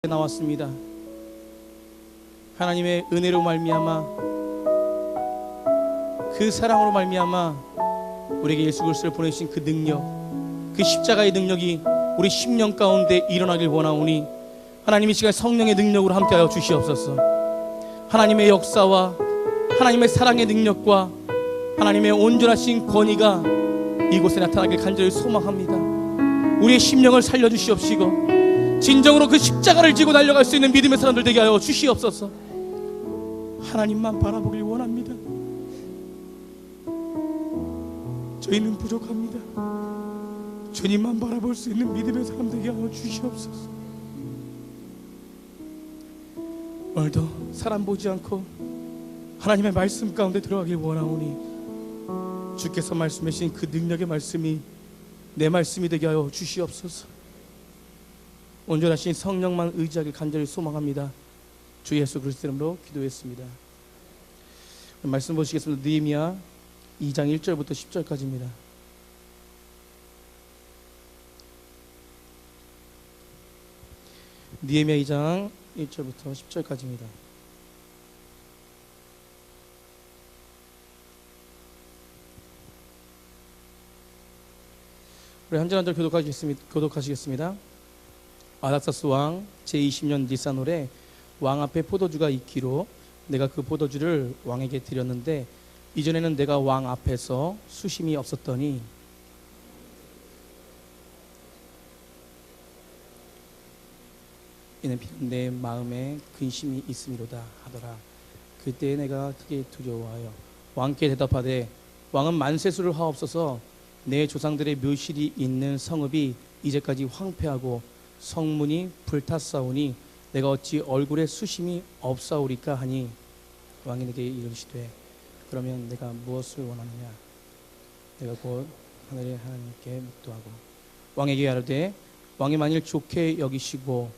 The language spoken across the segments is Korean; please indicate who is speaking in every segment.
Speaker 1: 나왔습니다. 하나님의 은혜로 말미암아, 그 사랑으로 말미암아 우리에게 예수 그리스도를 보내신 그 능력, 그 십자가의 능력이 우리 심령 가운데 일어나길 원하오니 하나님이 시간 성령의 능력으로 함께하여 주시옵소서. 하나님의 역사와 하나님의 사랑의 능력과 하나님의 온전하신 권위가 이곳에 나타나길 간절히 소망합니다. 우리의 심령을 살려주시옵시고 진정으로 그 십자가를 지고 달려갈 수 있는 믿음의 사람들 되게 하여 주시옵소서. 하나님만 바라보길 원합니다. 저희는 부족합니다. 주님만 바라볼 수 있는 믿음의 사람 되게 하여 주시옵소서. 오늘도 사람 보지 않고 하나님의 말씀 가운데 들어가길 원하오니 주께서 말씀하신 그 능력의 말씀이 내 말씀이 되게 하여 주시옵소서. 온전하신 성령만 의지하길 간절히 소망합니다. 주 예수 그리스도 이름으로 기도했습니다. 말씀 보시겠습니다. 느헤미야 2장 1절부터 10절까지입니다. 느헤미야 2장 1절부터 10절까지입니다. 우리 한 절 한 절 교독하시겠습니다. 아닥사스 왕 제20년 니산월에 왕 앞에 포도주가 있기로 내가 그 포도주를 왕에게 드렸는데 이전에는 내가 왕 앞에서 수심이 없었더니 이는 비록 내 마음에 근심이 있음이로다 하더라. 그때 내가 크게 두려워하여 왕께 대답하되 왕은 만세수를 하옵소서. 내 조상들의 묘실이 있는 성읍이 이제까지 황폐하고 성문이 불탔사오니 내가 어찌 얼굴에 수심이 없사오리까 하니 왕이 내게 이르시되 그러면 내가 무엇을 원하느냐. 내가 곧 하늘의 하나님께 묵도하고 왕에게 아뢰되 왕이 만일 좋게 여기시고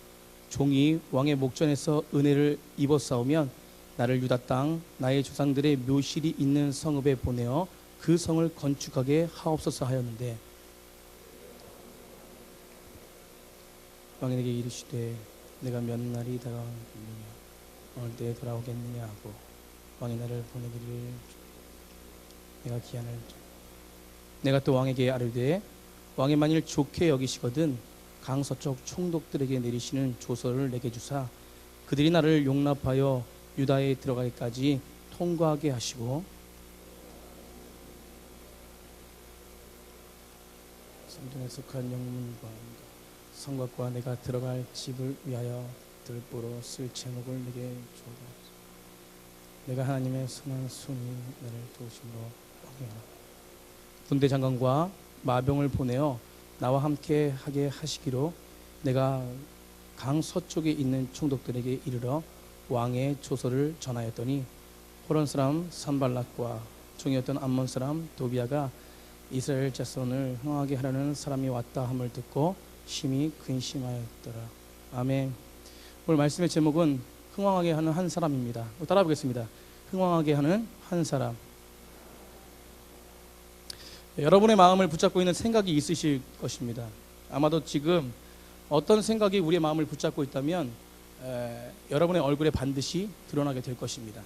Speaker 1: 종이 왕의 목전에서 은혜를 입었사오면 나를 유다 땅 나의 조상들의 묘실이 있는 성읍에 보내어 그 성을 건축하게 하옵소서 하였는데 왕이 내게 이르시되 내가 몇 날이 다가오느냐 어느 때에 돌아오겠느냐 하고 왕이 나를 보내기를 내가 기한을 내가 또 왕에게 아뢰되 왕이 만일 좋게 여기시거든 강서쪽 총독들에게 내리시는 조서를 내게 주사 그들이 나를 용납하여 유다에 들어가기까지 통과하게 하시고 성전에 속한 영문과 성곽과 내가 들어갈 집을 위하여 들보로 쓸 제목을 내게 주옵소서. 내가 하나님의 선한 손이 나를 도우심으로 왕이라. 군대 장관과 마병을 보내어 나와 함께 하게 하시기로 내가 강 서쪽에 있는 총독들에게 이르러 왕의 조서를 전하였더니 호론 사람 산발락과 종이었던 암몬 사람 도비아가 이스라엘 자손을 흥하게 하려는 사람이 왔다 함을 듣고 심히 근심하였더라. 아멘. 오늘 말씀의 제목은 흥왕하게 하는 한 사람입니다. 따라 보겠습니다. 흥왕하게 하는 한 사람. 여러분의 마음을 붙잡고 있는 생각이 있으실 것입니다. 아마도 지금 어떤 생각이 우리의 마음을 붙잡고 있다면 여러분의 얼굴에 반드시 드러나게 될 것입니다.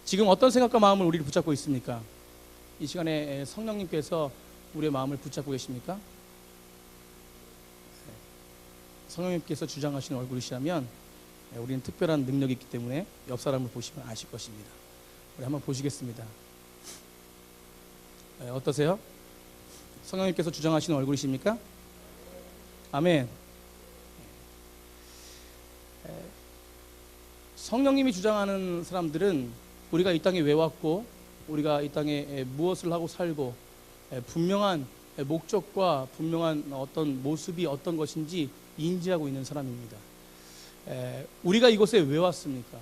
Speaker 1: 지금 어떤 생각과 마음을 우리를 붙잡고 있습니까? 이 시간에 성령님께서 우리의 마음을 붙잡고 계십니까? 성령님께서 주장하시는 얼굴이시라면 우리는 특별한 능력이 있기 때문에 옆 사람을 보시면 아실 것입니다. 우리 한번 보시겠습니다. 어떠세요? 성령님께서 주장하시는 얼굴이십니까? 아멘. 성령님이 주장하는 사람들은 우리가 이 땅에 왜 왔고 우리가 이 땅에 무엇을 하고 살고 분명한 목적과 분명한 어떤 모습이 어떤 것인지 인지하고 있는 사람입니다. 우리가 이곳에 왜 왔습니까?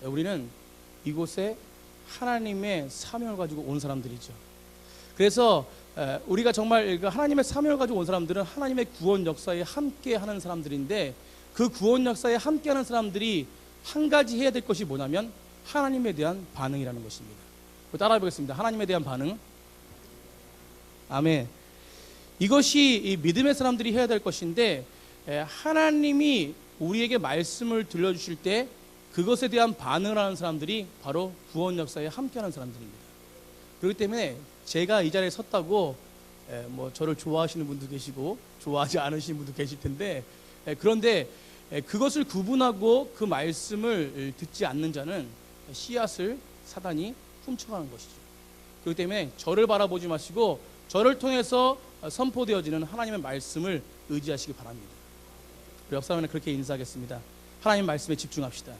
Speaker 1: 우리는 이곳에 하나님의 사명을 가지고 온 사람들이죠. 그래서 우리가 정말 하나님의 사명을 가지고 온 사람들은 하나님의 구원 역사에 함께하는 사람들인데 그 구원 역사에 함께하는 사람들이 한 가지 해야 될 것이 뭐냐면 하나님에 대한 반응이라는 것입니다. 따라해 보겠습니다. 하나님에 대한 반응. 아멘. 이것이 이 믿음의 사람들이 해야 될 것인데 하나님이 우리에게 말씀을 들려주실 때 그것에 대한 반응을 하는 사람들이 바로 구원 역사에 함께하는 사람들입니다. 그렇기 때문에 제가 이 자리에 섰다고 뭐 저를 좋아하시는 분도 계시고 좋아하지 않으시는 분도 계실 텐데, 그런데 그것을 구분하고 그 말씀을 듣지 않는 자는 씨앗을 사단이 훔쳐가는 것이죠. 그렇기 때문에 저를 바라보지 마시고 저를 통해서 선포되어지는 하나님의 말씀을 의지하시기 바랍니다. 우리 옆 사람은 그렇게 인사하겠습니다. 하나님 말씀에 집중합시다.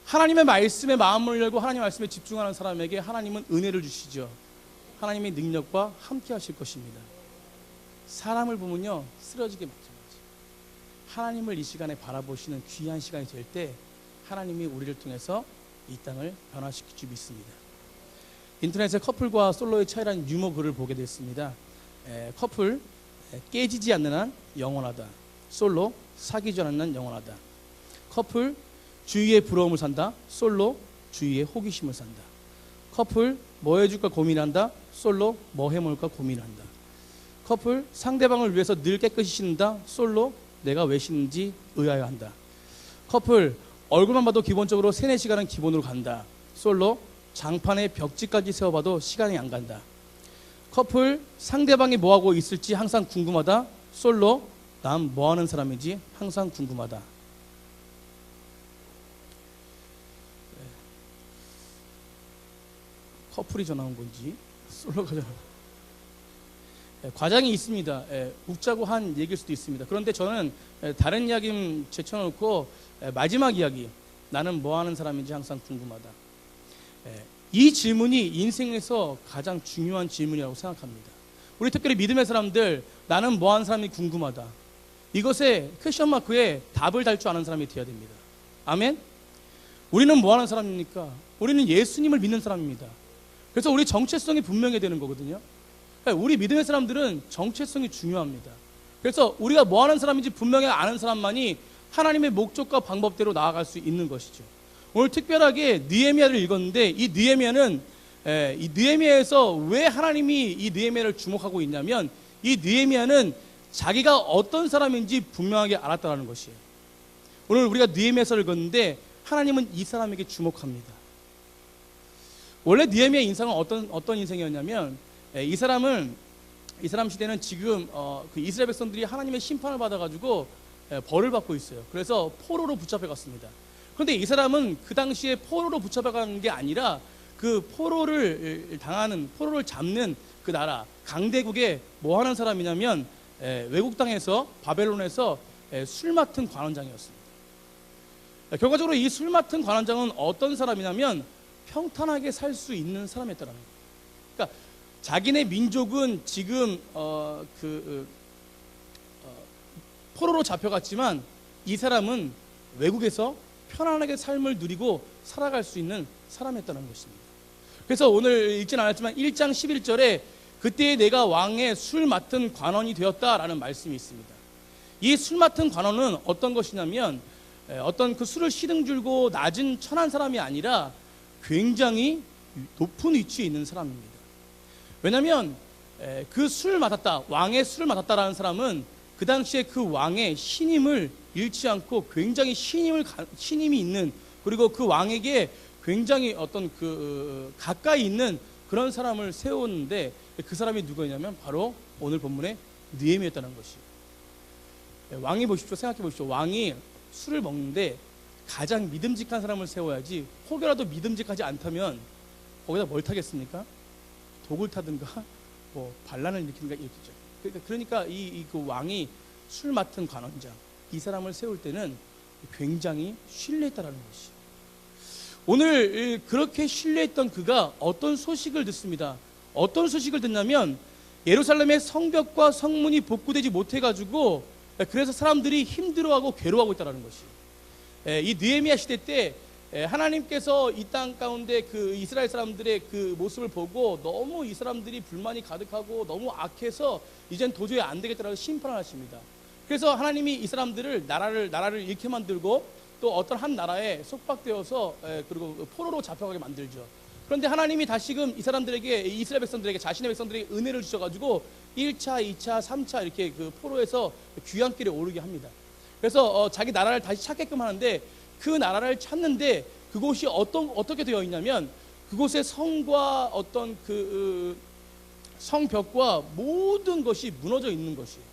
Speaker 1: 하나님의 말씀에 마음을 열고 하나님의 말씀에 집중하는 사람에게 하나님은 은혜를 주시죠. 하나님의 능력과 함께 하실 것입니다. 사람을 보면요, 쓰러지게 마찬가지. 하나님을 이 시간에 바라보시는 귀한 시간이 될 때 하나님이 우리를 통해서 이 땅을 변화시킬 줄 믿습니다. 인터넷에 커플과 솔로의 차이라는 유머 글을 보게 됐습니다. 커플, 깨지지 않는 한 영원하다. 솔로, 사귀지 않는 한 영원하다. 커플, 주위의 부러움을 산다. 솔로, 주위의 호기심을 산다. 커플, 뭐 해줄까 고민한다. 솔로, 뭐 해먹을까 고민한다. 커플, 상대방을 위해서 늘 깨끗이 씻는다. 솔로, 내가 왜 씻는지 의아해한다. 커플, 얼굴만 봐도 기본적으로 3-4시간은 기본으로 간다. 솔로, 장판에 벽지까지 세워봐도 시간이 안 간다. 커플, 상대방이 뭐하고 있을지 항상 궁금하다. 솔로, 난 뭐하는 사람인지 항상 궁금하다. 커플이 전화 온 건지 솔로가 전화 온 건지. 과장이 있습니다. 웃자고 한 얘기일 수도 있습니다. 그런데 저는 다른 이야기는 제쳐놓고 마지막 이야기, 나는 뭐하는 사람인지 항상 궁금하다. 이 질문이 인생에서 가장 중요한 질문이라고 생각합니다. 우리 특별히 믿음의 사람들, 나는 뭐하는 사람이 궁금하다. 이것에 퀘션 마크에 답을 달 줄 아는 사람이 되어야 됩니다. 아멘? 우리는 뭐하는 사람입니까? 우리는 예수님을 믿는 사람입니다. 그래서 우리 정체성이 분명해야 되는 거거든요. 우리 믿음의 사람들은 정체성이 중요합니다. 그래서 우리가 뭐하는 사람인지 분명히 아는 사람만이 하나님의 목적과 방법대로 나아갈 수 있는 것이죠. 오늘 특별하게 느헤미야를 읽었는데, 이 느헤미야는 이 느헤미야에서 왜 하나님이 이 느헤미야를 주목하고 있냐면, 이 느헤미야는 자기가 어떤 사람인지 분명하게 알았다는 것이에요. 오늘 우리가 느헤미야서를 읽었는데 하나님은 이 사람에게 주목합니다. 원래 느헤미야 인생은 어떤 인생이었냐면, 이 사람 시대는 지금 그 이스라엘 백성들이 하나님의 심판을 받아가지고 벌을 받고 있어요. 그래서 포로로 붙잡혀 갔습니다. 그런데 이 사람은 그 당시에 포로로 붙잡혀 간 게 아니라 그 포로를 잡는 그 나라 강대국에 뭐 하는 사람이냐면, 외국 땅에서 바벨론에서 술 맡은 관원장이었습니다. 결과적으로 이 술 맡은 관원장은 어떤 사람이냐면 평탄하게 살 수 있는 사람이었다는 거예요. 그러니까 자기네 민족은 지금 포로로 잡혀갔지만 이 사람은 외국에서 편안하게 삶을 누리고 살아갈 수 있는 사람이었다는 것입니다. 그래서 오늘 읽진 않았지만 1장 11절에 그때 내가 왕의 술 맡은 관원이 되었다라는 말씀이 있습니다. 이 술 맡은 관원은 어떤 것이냐면, 어떤 그 술을 시등줄고 낮은 천한 사람이 아니라 굉장히 높은 위치에 있는 사람입니다. 왜냐하면 그 술을 맡았다, 왕의 술을 맡았다라는 사람은 그 당시에 그 왕의 신임을 잃지 않고 굉장히 신임이 있는, 그리고 그 왕에게 굉장히 어떤 그 가까이 있는 그런 사람을 세웠는데, 그 사람이 누구였냐면 바로 오늘 본문의 느헤미야였다는 것이에요. 왕이 보십시오, 생각해 보십시오. 왕이 술을 먹는데 가장 믿음직한 사람을 세워야지, 혹여라도 믿음직하지 않다면 거기다 뭘 타겠습니까? 독을 타든가 뭐 반란을 일으키든가 이렇겠죠. 그러니까 그 왕이 술 맡은 관원장, 이 사람을 세울 때는 굉장히 신뢰했다라는 것이. 오늘 그렇게 신뢰했던 그가 어떤 소식을 듣습니다. 어떤 소식을 듣냐면, 예루살렘의 성벽과 성문이 복구되지 못해가지고 그래서 사람들이 힘들어하고 괴로워하고 있다는 것이. 이 느헤미야 시대 때 하나님께서 이 땅 가운데 그 이스라엘 사람들의 그 모습을 보고 너무 이 사람들이 불만이 가득하고 너무 악해서 이젠 도저히 안 되겠다라고 심판을 하십니다. 그래서 하나님이 이 사람들을 나라를 잃게 만들고 또 어떤 한 나라에 속박되어서 그리고 포로로 잡혀가게 만들죠. 그런데 하나님이 다시금 이 사람들에게, 이스라엘 백성들에게, 자신의 백성들에게 은혜를 주셔가지고 1차, 2차, 3차 이렇게 그 포로에서 귀환길에 오르게 합니다. 그래서 자기 나라를 다시 찾게끔 하는데, 그 나라를 찾는데 그곳이 어떻게 되어 있냐면, 그곳의 성과 어떤 그 성벽과 모든 것이 무너져 있는 것이에요.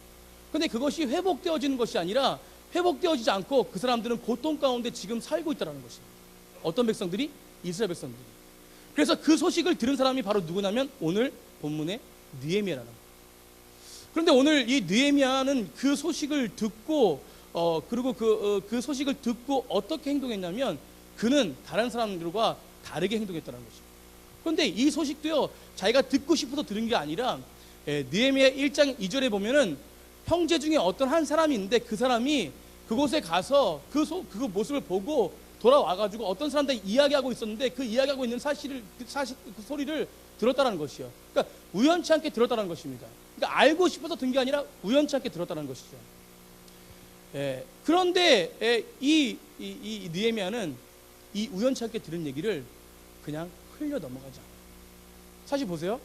Speaker 1: 그런데 그것이 회복되어지는 것이 아니라, 회복되어지지 않고 그 사람들은 고통 가운데 지금 살고 있다는 것입니다. 어떤 백성들이? 이스라엘 백성들이. 그래서 그 소식을 들은 사람이 바로 누구냐면 오늘 본문의 느헤미야라는 거예요. 그런데 오늘 이 느헤미야는 그 소식을 듣고 그리고 그 소식을 듣고 어떻게 행동했냐면, 그는 다른 사람들과 다르게 행동했다는 것입니다. 그런데 이 소식도요, 자기가 듣고 싶어서 들은 게 아니라, 느헤미야 1장 2절에 보면은 형제 중에 어떤 한 사람이 있는데, 그 사람이 그곳에 가서 그 모습을 보고 돌아와가지고 어떤 사람들이 이야기하고 있었는데, 그 이야기하고 있는 그 소리를 들었다는 것이요. 그러니까 우연치 않게 들었다는 것입니다. 그러니까 알고 싶어서 든 게 아니라 우연치 않게 들었다는 것이죠. 그런데 이 느헤미야는 이 우연치 않게 들은 얘기를 그냥 흘려 넘어가지 않아요. 사실 보세요.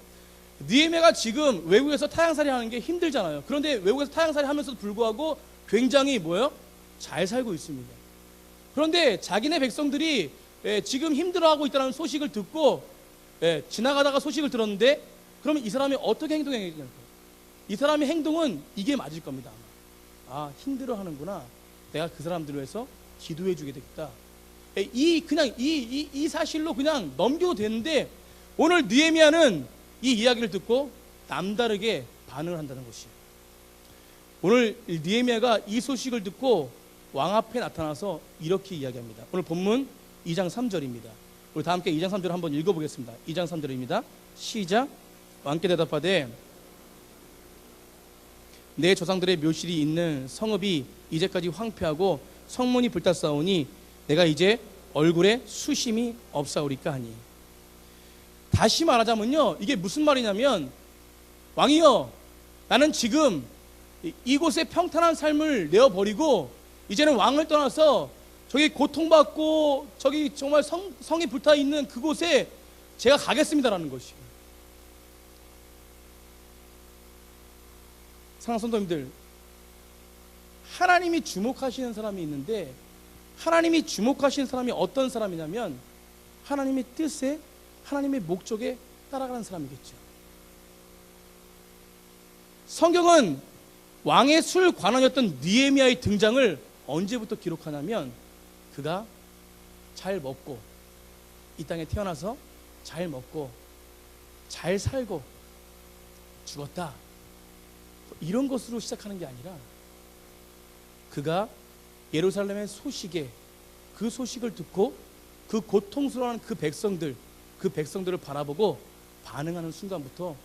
Speaker 1: 느헤미야가 지금 외국에서 타향살이 하는 게 힘들잖아요. 그런데 외국에서 타향살이 하면서도 불구하고 굉장히 뭐예요? 잘 살고 있습니다. 그런데 자기네 백성들이 지금 힘들어하고 있다는 소식을 듣고 지나가다가 소식을 들었는데, 그러면 이 사람이 어떻게 행동했을까요? 이 사람의 행동은 이게 맞을 겁니다. 아, 힘들어하는구나. 내가 그 사람들을 위해서 기도해 주게 되겠다. 그냥 이 사실로 그냥 넘겨도 되는데, 오늘 느헤미야는 이 이야기를 듣고 남다르게 반응을 한다는 것이에요. 오늘 느헤미야가 이 소식을 듣고 왕 앞에 나타나서 이렇게 이야기합니다. 오늘 본문 2장 3절입니다. 우리 다 함께 2장 3절 한번 읽어보겠습니다. 2장 3절입니다. 시작. 왕께 대답하되, 내 조상들의 묘실이 있는 성읍이 이제까지 황폐하고 성문이 불탔사오니 내가 이제 얼굴에 수심이 없사오리까 하니. 다시 말하자면요, 이게 무슨 말이냐면, 왕이여, 나는 지금 이곳에 평탄한 삶을 내어버리고 이제는 왕을 떠나서 저기 고통받고 저기 정말 성이 불타있는 그곳에 제가 가겠습니다라는 것이에요. 사랑하는 성도님들, 하나님이 주목하시는 사람이 있는데, 하나님이 주목하시는 사람이 어떤 사람이냐면 하나님의 뜻에, 하나님의 목적에 따라가는 사람이겠죠. 성경은 왕의 술 관원이었던 느헤미야의 등장을 언제부터 기록하냐면, 그가 잘 먹고 이 땅에 태어나서 잘 먹고 잘 살고 죽었다, 이런 것으로 시작하는 게 아니라, 그가 예루살렘의 소식에, 그 소식을 듣고 그 고통스러워하는 그 백성들을 바라보고 반응하는 순간부터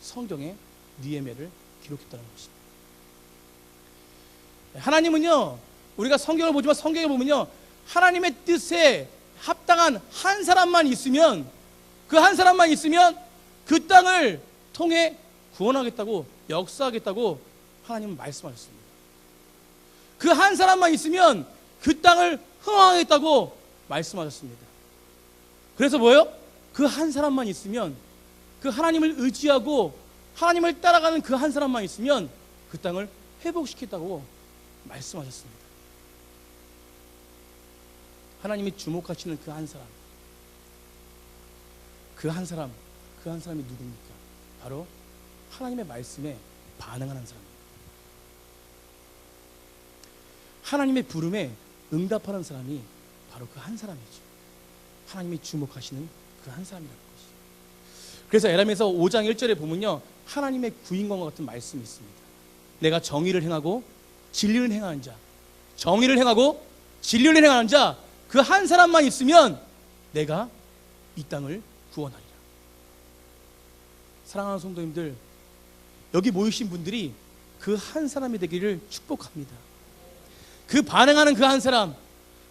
Speaker 1: 성경에 느헤미야를 기록했다는 것입니다. 하나님은요, 우리가 성경을 보지만 성경에 보면요, 하나님의 뜻에 합당한 한 사람만 있으면, 그 한 사람만 있으면 그 땅을 통해 구원하겠다고, 역사하겠다고 하나님은 말씀하셨습니다. 그 한 사람만 있으면 그 땅을 흥왕하겠다고 말씀하셨습니다. 그래서 뭐예요? 그 한 사람만 있으면, 그 하나님을 의지하고 하나님을 따라가는 그 한 사람만 있으면 그 땅을 회복시켰다고 말씀하셨습니다. 하나님이 주목하시는 그 한 사람, 그 한 사람이 누굽니까? 바로 하나님의 말씀에 반응하는 사람입니다. 하나님의 부름에 응답하는 사람이 바로 그 한 사람이죠. 하나님이 주목하시는 그 한 사람이라는 것이죠. 그래서 에라미서 5장 1절에 보면요, 하나님의 구인관과 같은 말씀이 있습니다. 내가 정의를 행하고 진리를 행하는 자, 정의를 행하고 진리를 행하는 자, 그 한 사람만 있으면 내가 이 땅을 구원하리라. 사랑하는 성도님들, 여기 모이신 분들이 그 한 사람이 되기를 축복합니다. 그 반응하는 그 한 사람,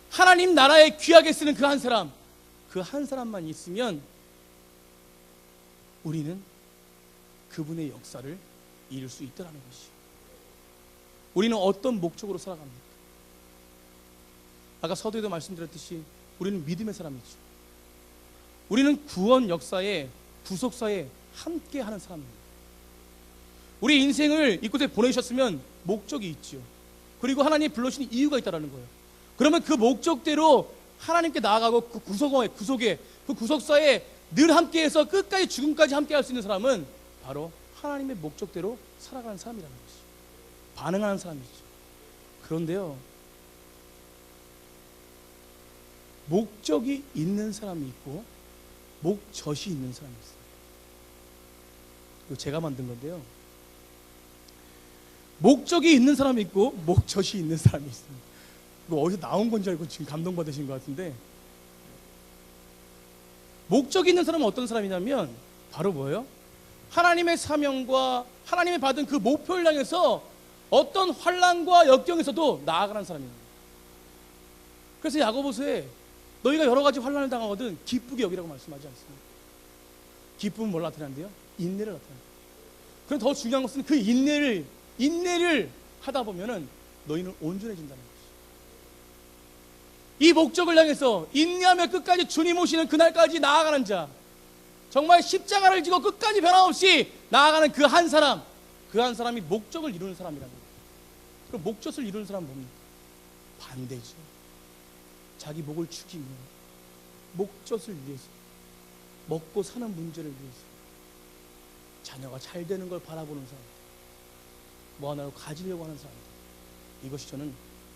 Speaker 1: 하나님 나라에 귀하게 쓰는 그 한 사람, 그 한 사람만 있으면 우리는 그분의 역사를 이룰 수 있다는 것이죠. 우리는 어떤 목적으로 살아갑니까? 아까 서두에도 말씀드렸듯이 우리는 믿음의 사람이죠. 우리는 구원 역사에, 구속사에 함께 하는 사람입니다. 우리 인생을 이곳에 보내주셨으면 목적이 있죠. 그리고 하나님이 불러주신 이유가 있다는 거예요. 그러면 그 목적대로 하나님께 나아가고 그 구속에 그 구속사에 늘 함께해서 끝까지 죽음까지 함께할 수 있는 사람은 바로 하나님의 목적대로 살아가는 사람이라는 것이죠. 반응하는 사람이죠. 그런데요, 목적이 있는 사람이 있고 목젖이 있는 사람이 있어요. 이거 제가 만든 건데요, 목적이 있는 사람이 있고 목젖이 있는 사람이 있습니다. 이거 어디서 나온 건지 알고 지금 감동받으신 것 같은데, 목적이 있는 사람은 어떤 사람이냐면 바로 뭐예요? 하나님의 사명과 하나님이 받은 그 목표를 향해서 어떤 환난과 역경에서도 나아가는 사람입니다. 그래서 야고보서에 너희가 여러 가지 환난을 당하거든 기쁘게 여기라고 말씀하지 않습니다. 기쁨은 뭘 나타내는데요? 인내를 나타냅니다. 그럼 더 중요한 것은 그 인내를 하다 보면은 너희는 온전해진다는 것이죠. 이 목적을 향해서 인내하며 끝까지 주님 오시는 그날까지 나아가는 자, 정말 십자가를 지고 끝까지 변함없이 나아가는 그 한 사람이 목적을 이루는 사람이라는 거예요. 그럼 목적을 이루는 사람은 뭡니까? 반대죠. 자기 목을 축이며 목적을 위해서, 먹고 사는 문제를 위해서, 자녀가 잘 되는 걸 바라보는 사람, 뭐 하나를 가지려고 하는 사람, 이것이 저는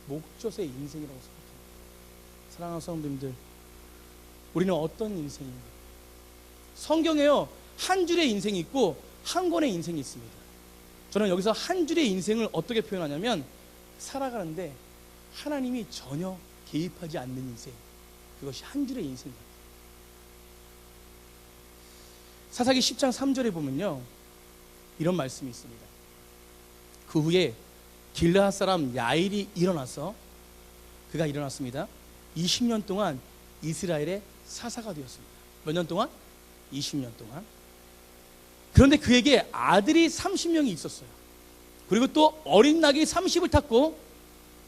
Speaker 1: 목적의 인생이라고 생각합니다. 사랑하는 성도님들, 우리는 어떤 인생입니까? 성경에요, 한 줄의 인생이 있고 한 권의 인생이 있습니다. 저는 여기서 한 줄의 인생을 어떻게 표현하냐면, 살아가는데 하나님이 전혀 개입하지 않는 인생, 그것이 한 줄의 인생입니다. 사사기 10장 3절에 보면요, 이런 말씀이 있습니다. 그 후에 길르앗 사람 야일이 그가 일어났습니다. 20년 동안 이스라엘의 사사가 되었습니다. 몇 년 동안? 20년 동안. 그런데 그에게 아들이 30명이 있었어요. 그리고 또 어린 낙이 30을 탔고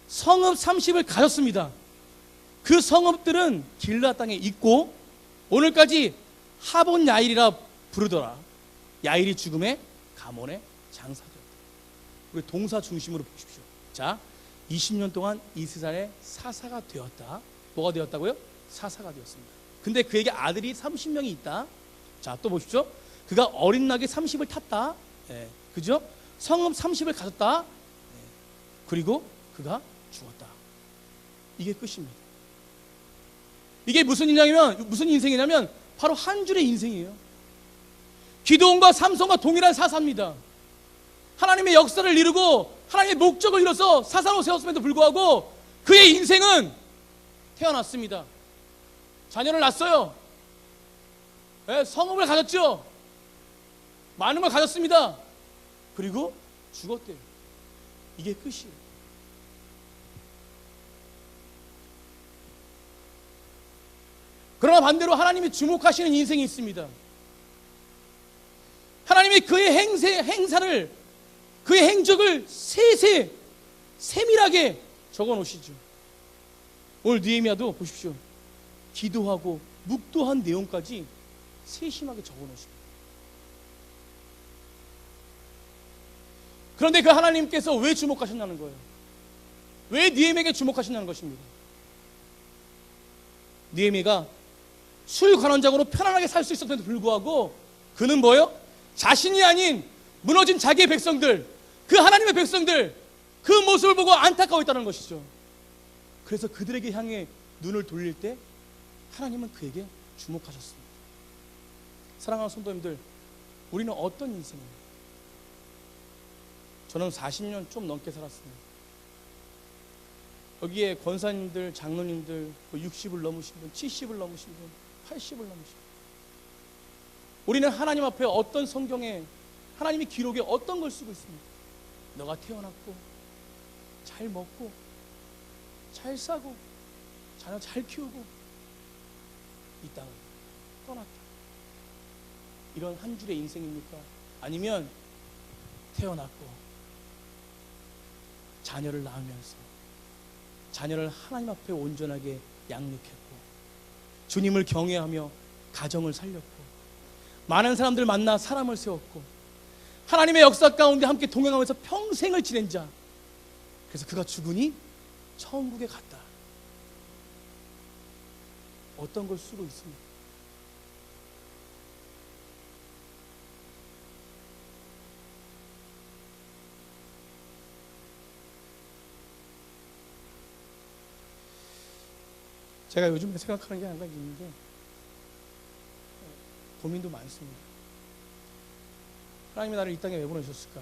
Speaker 1: 성읍 30을 가졌습니다. 그 성읍들은 길르앗 땅에 있고 오늘까지 하본 야일이라 부르더라. 야일이 죽음에 가몬의 장사되었다. 우리 동사 중심으로 보십시오. 자, 20년 동안 이스라엘의 사사가 되었다. 뭐가 되었다고요? 사사가 되었습니다. 근데 그에게 아들이 30명이 있다. 자, 또 보십시오. 그가 어린 낙이 30을 탔다. 그죠? 성읍 30을 가졌다. 그리고 그가 죽었다. 이게 끝입니다. 이게 무슨 인생이냐면 바로 한 줄의 인생이에요. 기도원과 삼손과 동일한 사사입니다. 하나님의 역사를 이루고 하나님의 목적을 이뤄서 사사로 세웠음에도 불구하고 그의 인생은 태어났습니다. 자녀를 낳았어요. 성읍을 가졌죠. 많은 걸 가졌습니다. 그리고 죽었대요. 이게 끝이에요. 그러나 반대로 하나님이 주목하시는 인생이 있습니다. 하나님이 그의 행사를, 그의 행적을 세밀하게 적어 놓으시죠. 오늘 느헤미야도 보십시오. 기도하고 묵도한 내용까지 세심하게 적어 놓으십니다. 그런데 그 하나님께서 왜 주목하셨냐는 거예요. 왜 느헤미야에게 주목하셨냐는 것입니다. 느헤미야가 수유관원장으로 편안하게 살 수 있었음에도 불구하고 그는 뭐예요? 자신이 아닌 무너진 자기의 백성들, 그 하나님의 백성들, 그 모습을 보고 안타까워했다는 것이죠. 그래서 그들에게 향해 눈을 돌릴 때 하나님은 그에게 주목하셨습니다. 사랑하는 성도님들, 우리는 어떤 인생입니까? 저는 40년 좀 넘게 살았습니다. 여기에 권사님들, 장로님들, 60을 넘으신 분, 70을 넘으신 분, 80을 넘으신 분, 우리는 하나님 앞에 어떤 성경에, 하나님의 기록에 어떤 걸 쓰고 있습니까? 너가 태어났고 잘 먹고 잘 싸고 자녀 잘 키우고 이 땅을 떠났다. 이런 한 줄의 인생입니까? 아니면 태어났고 자녀를 낳으면서 자녀를 하나님 앞에 온전하게 양육했고 주님을 경외하며 가정을 살렸고 많은 사람들 만나 사람을 세웠고 하나님의 역사 가운데 함께 동행하면서 평생을 지낸 자. 그래서 그가 죽으니 천국에 갔다. 어떤 걸 쓰고 있습니까? 제가 요즘에 생각하는 게 한 가지 있는데 고민도 많습니다. 하나님이 나를 이 땅에 왜 보내셨을까?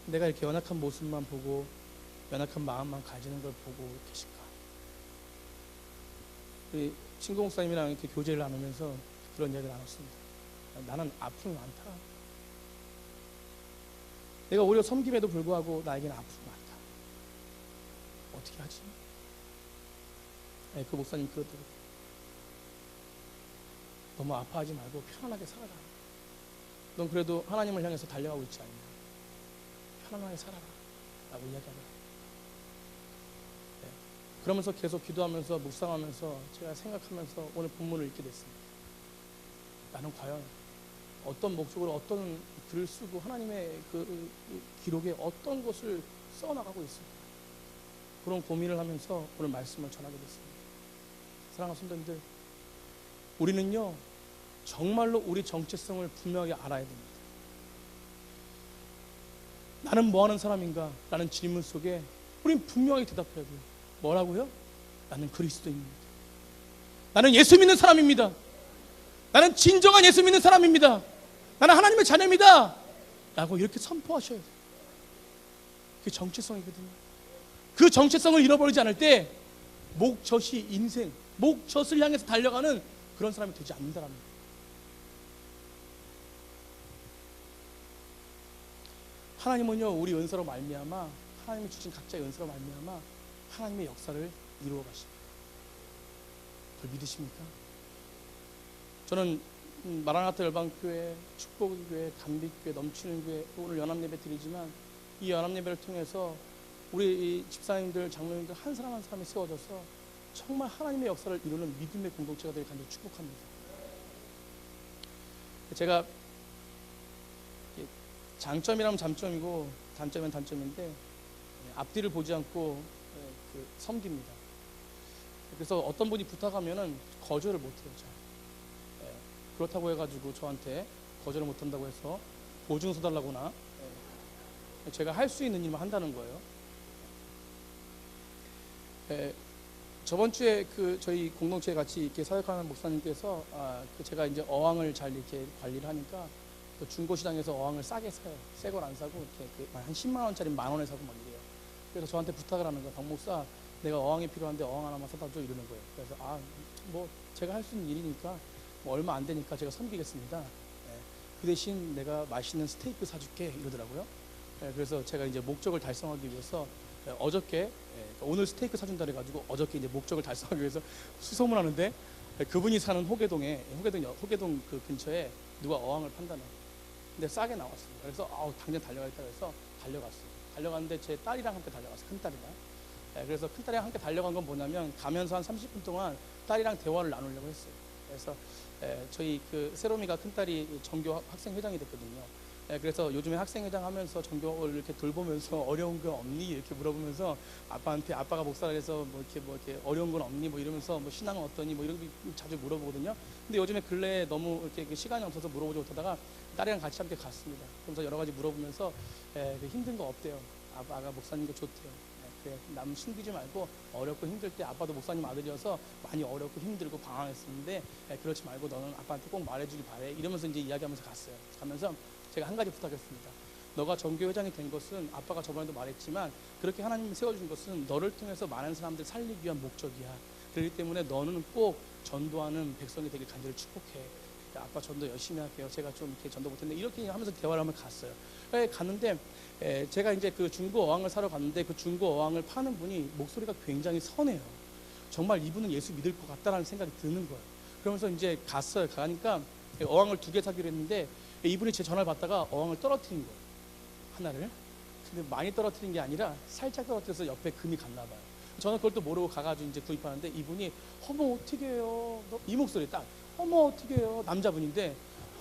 Speaker 1: 내가 이렇게 연약한 모습만 보고 연약한 마음만 가지는 걸 보고 계실까? 우리 친구 목사님이랑 이렇게 교제를 나누면서 그런 이야기를 나눴습니다. 나는 아픔이 많다. 내가 오히려 섬김에도 불구하고 나에게는 아픔이 많다. 어떻게 하지? 그 목사님 그러더라고요. 너무 아파하지 말고 편안하게 살아라. 넌 그래도 하나님을 향해서 달려가고 있지 않냐. 편안하게 살아라 라고 이야기하더라고요. 그러면서 계속 기도하면서 묵상하면서 제가 생각하면서 오늘 본문을 읽게 됐습니다. 나는 과연 어떤 목적으로 어떤 글을 쓰고 하나님의 그 기록에 어떤 것을 써나가고 있을까? 그런 고민을 하면서 오늘 말씀을 전하게 됐습니다. 사랑하는 성도님들, 우리는요 정말로 우리 정체성을 분명하게 알아야 됩니다. 나는 뭐하는 사람인가? 라는 질문 속에 우린 분명하게 대답해야 돼요. 뭐라고요? 나는 그리스도입니다. 나는 예수 믿는 사람입니다. 나는 진정한 예수 믿는 사람입니다. 나는 하나님의 자녀입니다 라고 이렇게 선포하셔야 돼요. 그게 정체성이거든요. 그 정체성을 잃어버리지 않을 때 목젖이 인생, 목젖을 향해서 달려가는 그런 사람이 되지 않는다랍니다. 하나님은요 우리 은사로 말미암아 하나님이 주신 각자의 은사로 말미암아 하나님의 역사를 이루어 가십니다. 그걸 믿으십니까? 저는 마라나타 열방교회, 축복교회, 담빛교회, 넘치는 교회, 오늘 연합예배 드리지만 이 연합예배를 통해서 우리 이 집사님들, 장로님들 한 사람 한 사람이 세워져서 정말 하나님의 역사를 이루는 믿음의 공동체가 되길 간절히 축복합니다. 제가 장점이라면 장점이고 단점이면 단점인데 앞뒤를 보지 않고 섬깁니다. 그래서 어떤 분이 부탁하면은 거절을 못해요. 그렇다고 해가지고 저한테 거절을 못한다고 해서 보증서 달라거나 제가 할 수 있는 일만 한다는 거예요. 저번 주에 저희 공동체에 같이 이렇게 사역하는 목사님께서 제가 이제 어항을 잘 이렇게 관리를 하니까 중고 시장에서 어항을 싸게 사요. 새 걸 안 사고 이렇게 한 10만 원짜리 10,000원에 사고 막 이래요. 그래서 저한테 부탁을 하는 거예요. 박 목사, 내가 어항이 필요한데 어항 하나만 사다 줘 이러는 거예요. 그래서 뭐 제가 할 수 있는 일이니까 뭐 얼마 안 되니까 제가 섬기겠습니다. 그 대신 내가 맛있는 스테이크 사줄게 이러더라고요. 그래서 제가 이제 목적을 달성하기 위해서 어저께 오늘 스테이크 사준다 그래가지고 어저께 이제 목적을 달성하기 위해서 수소문하는데 그분이 사는 호계동 그 근처에 누가 어항을 판다는. 근데 싸게 나왔습니다. 그래서 당장 달려가겠다 그래서 달려갔어요. 달려갔는데 제 딸이랑 함께 달려갔어요. 큰 딸이랑. 그래서 큰 딸이랑 함께 달려간 건 뭐냐면 가면서 한 30분 동안 딸이랑 대화를 나누려고 했어요. 그래서 저희 세롬이가 큰 딸이 전교 학생 회장이 됐거든요. 그래서 요즘에 학생회장 하면서 전교를 이렇게 돌보면서 어려운 건 없니? 이렇게 물어보면서 아빠한테 아빠가 목사를 해서 뭐 이렇게 어려운 건 없니? 뭐 이러면서 뭐 신앙은 어떠니? 뭐 이런 거 자주 물어보거든요. 근데 요즘에 근래에 너무 이렇게 시간이 없어서 물어보지 못하다가 딸이랑 같이 함께 갔습니다. 그러면서 여러 가지 물어보면서 힘든 거 없대요. 아빠가 목사님도 좋대요. 그래, 남 숨기지 말고 어렵고 힘들 때 아빠도 목사님 아들이어서 많이 어렵고 힘들고 방황했었는데 그렇지 말고 너는 아빠한테 꼭 말해주기 바래. 이러면서 이제 이야기하면서 갔어요. 가면서 제가 한 가지 부탁했습니다. 너가 전교회장이 된 것은 아빠가 저번에도 말했지만 그렇게 하나님이 세워준 것은 너를 통해서 많은 사람들 살리기 위한 목적이야. 그렇기 때문에 너는 꼭 전도하는 백성이 되길 간절히 축복해. 아빠 전도 열심히 할게요. 제가 좀 이렇게 전도 못했는데 이렇게 하면서 대화를 하면 갔어요. 갔는데 제가 이제 그 중고 어항을 사러 갔는데 그 중고 어항을 파는 분이 목소리가 굉장히 선해요. 정말 이분은 예수 믿을 것 같다라는 생각이 드는 거예요. 그러면서 이제 갔어요. 가니까 어항을 2개 사기로 했는데 이분이 제 전화를 받다가 어항을 떨어뜨린 거예요. 하나를. 근데 많이 떨어뜨린 게 아니라 살짝 떨어뜨려서 옆에 금이 갔나 봐요. 저는 그걸 또 모르고 가가지고 이제 구입하는데 이분이 어머 어떻게 해요? 이 목소리 딱 어머 어떻게 해요? 남자분인데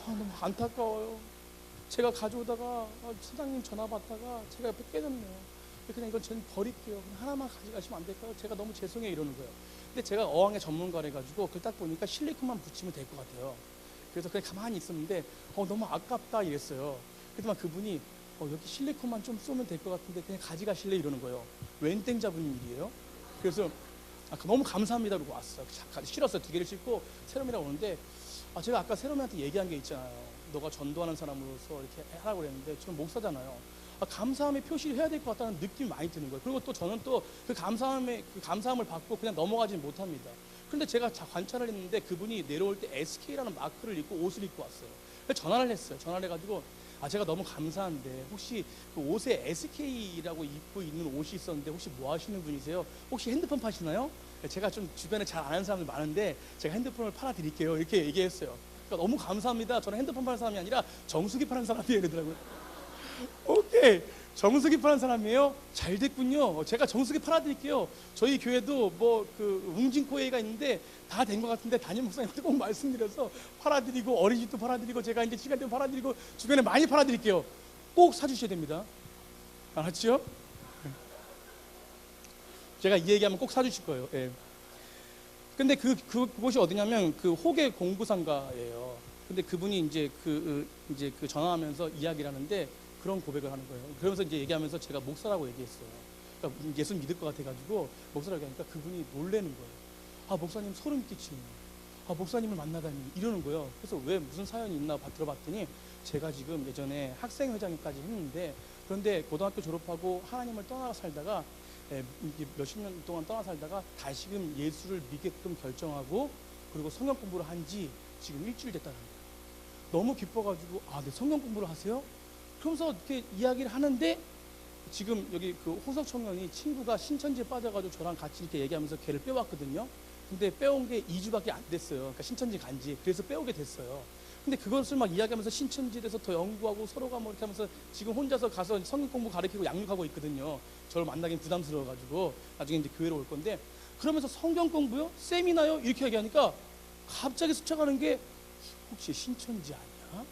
Speaker 1: 너무 안타까워요. 제가 가져오다가 사장님 전화 받다가 제가 옆에 깨졌네요. 그냥 이건 저는 버릴게요. 그냥 하나만 가져가시면 안 될까요? 제가 너무 죄송해요 이러는 거예요. 근데 제가 어항의 전문가래 가지고 그걸 딱 보니까 실리콘만 붙이면 될 것 같아요. 그래서 그냥 가만히 있었는데 너무 아깝다 이랬어요. 그랬더니 그분이 여기 실리콘만 좀 쏘면 될 것 같은데 그냥 가져가실래 이러는 거예요. 웬 땡잡은 일이에요? 그래서 너무 감사합니다 그러고 왔어요. 실었어요. 2개를 싣고 세롬이라고 오는데 제가 아까 세롬이한테 얘기한 게 있잖아요. 너가 전도하는 사람으로서 이렇게 하라고 그랬는데 저는 목사잖아요. 감사함의 표시를 해야 될 것 같다는 느낌이 많이 드는 거예요. 그리고 또 저는 또 그 감사함을 받고 그냥 넘어가지는 못합니다. 그런데 제가 관찰을 했는데 그분이 내려올 때 SK라는 마크를 입고 옷을 입고 왔어요. 그래서 전화를 했어요. 전화를 해가지고 제가 너무 감사한데 혹시 그 옷에 SK라고 입고 있는 옷이 있었는데 혹시 뭐 하시는 분이세요? 혹시 핸드폰 파시나요? 제가 좀 주변에 잘 아는 사람들 많은데 제가 핸드폰을 팔아드릴게요. 이렇게 얘기했어요. 그러니까 너무 감사합니다. 저는 핸드폰 파는 사람이 아니라 정수기 파는 사람이에요. 이러더라고요. 오케이. 정수기 파는 사람이에요? 잘 됐군요. 제가 정수기 팔아드릴게요. 저희 교회도 웅진코웨이가 있는데 다 된 것 같은데 담임 목사님한테 꼭 말씀드려서 팔아드리고 어린이집도 팔아드리고 제가 이제 시간 되면 팔아드리고 주변에 많이 팔아드릴게요. 꼭 사주셔야 됩니다. 알았죠? 제가 이 얘기하면 꼭 사주실 거예요. 예. 근데 그곳이 어디냐면 그 호계 공부상가예요. 근데 그분이 이제 전화하면서 이야기를 하는데 그런 고백을 하는 거예요. 그러면서 이제 얘기하면서 제가 목사라고 얘기했어요. 그러니까 예수 믿을 것 같아가지고 목사라고 얘기하니까 그분이 놀래는 거예요. 목사님 소름 끼치네요. 목사님을 만나다니 이러는 거예요. 그래서 왜 무슨 사연이 있나 들어봤더니 제가 지금 예전에 학생회장까지 했는데 그런데 고등학교 졸업하고 하나님을 떠나 살다가 몇십 년 동안 떠나 살다가 다시금 예수를 믿게끔 결정하고 그리고 성경 공부를 한 지 지금 일주일 됐다는 거예요. 너무 기뻐가지고 네 성경 공부를 하세요? 그러면서 이렇게 이야기를 하는데 지금 여기 그 호석 청년이 친구가 신천지에 빠져가지고 저랑 같이 이렇게 얘기하면서 걔를 빼왔거든요. 근데 빼온 게 2주밖에 안 됐어요. 그러니까 신천지 간지. 그래서 빼오게 됐어요. 근데 그것을 막 이야기하면서 신천지에 대해서 더 연구하고 서로가 뭐 이렇게 하면서 지금 혼자서 가서 성경 공부 가르치고 양육하고 있거든요. 저를 만나긴 부담스러워가지고 나중에 이제 교회로 올 건데 그러면서 성경 공부요? 세미나요? 이렇게 얘기하니까 갑자기 스쳐가는 게 혹시 신천지 아니야?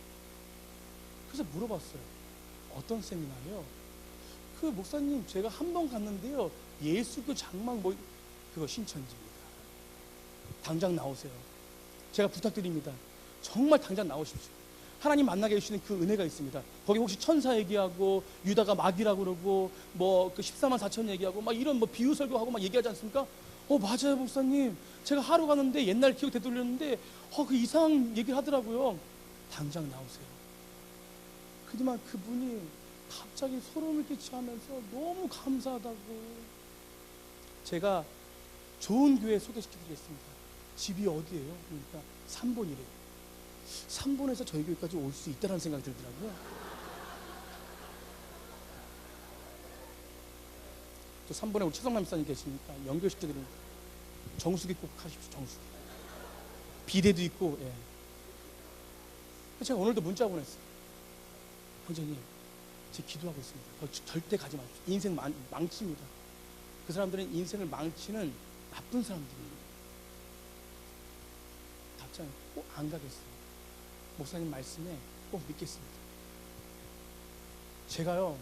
Speaker 1: 그래서 물어봤어요. 어떤 세미나요? 그 목사님 제가 한 번 갔는데요. 예수교 장막 그거 신천지입니다. 당장 나오세요. 제가 부탁드립니다. 정말 당장 나오십시오. 하나님 만나게 해주시는 그 은혜가 있습니다. 거기 혹시 천사 얘기하고 유다가 마귀라고 그러고 그 14만 4천 얘기하고 막 이런 비유 설교하고 막 얘기하지 않습니까? 맞아요 목사님. 제가 하루 갔는데 옛날 기억 되돌렸는데 그 이상한 얘기를 하더라고요. 당장 나오세요. 그지만 그분이 갑자기 소름을 끼치면서 너무 감사하다고 제가 좋은 교회 소개시켜드리겠습니다. 집이 어디예요? 그러니까 3본이래요. 3본에서 저희 교회까지 올 수 있다는 생각이 들더라고요. 또 3본에 우리 최성남 목사님 계시니까 연결시켜드립니다. 정수기 꼭 하십시오. 정수기. 비대도 있고. 제가 오늘도 문자 보냈어요. 형제님, 제가 기도하고 있습니다. 절대 가지 마십시오. 인생 망칩니다. 그 사람들은 인생을 망치는 나쁜 사람들입니다. 답장 꼭 안 가겠어요. 목사님 말씀에 꼭 믿겠습니다. 제가요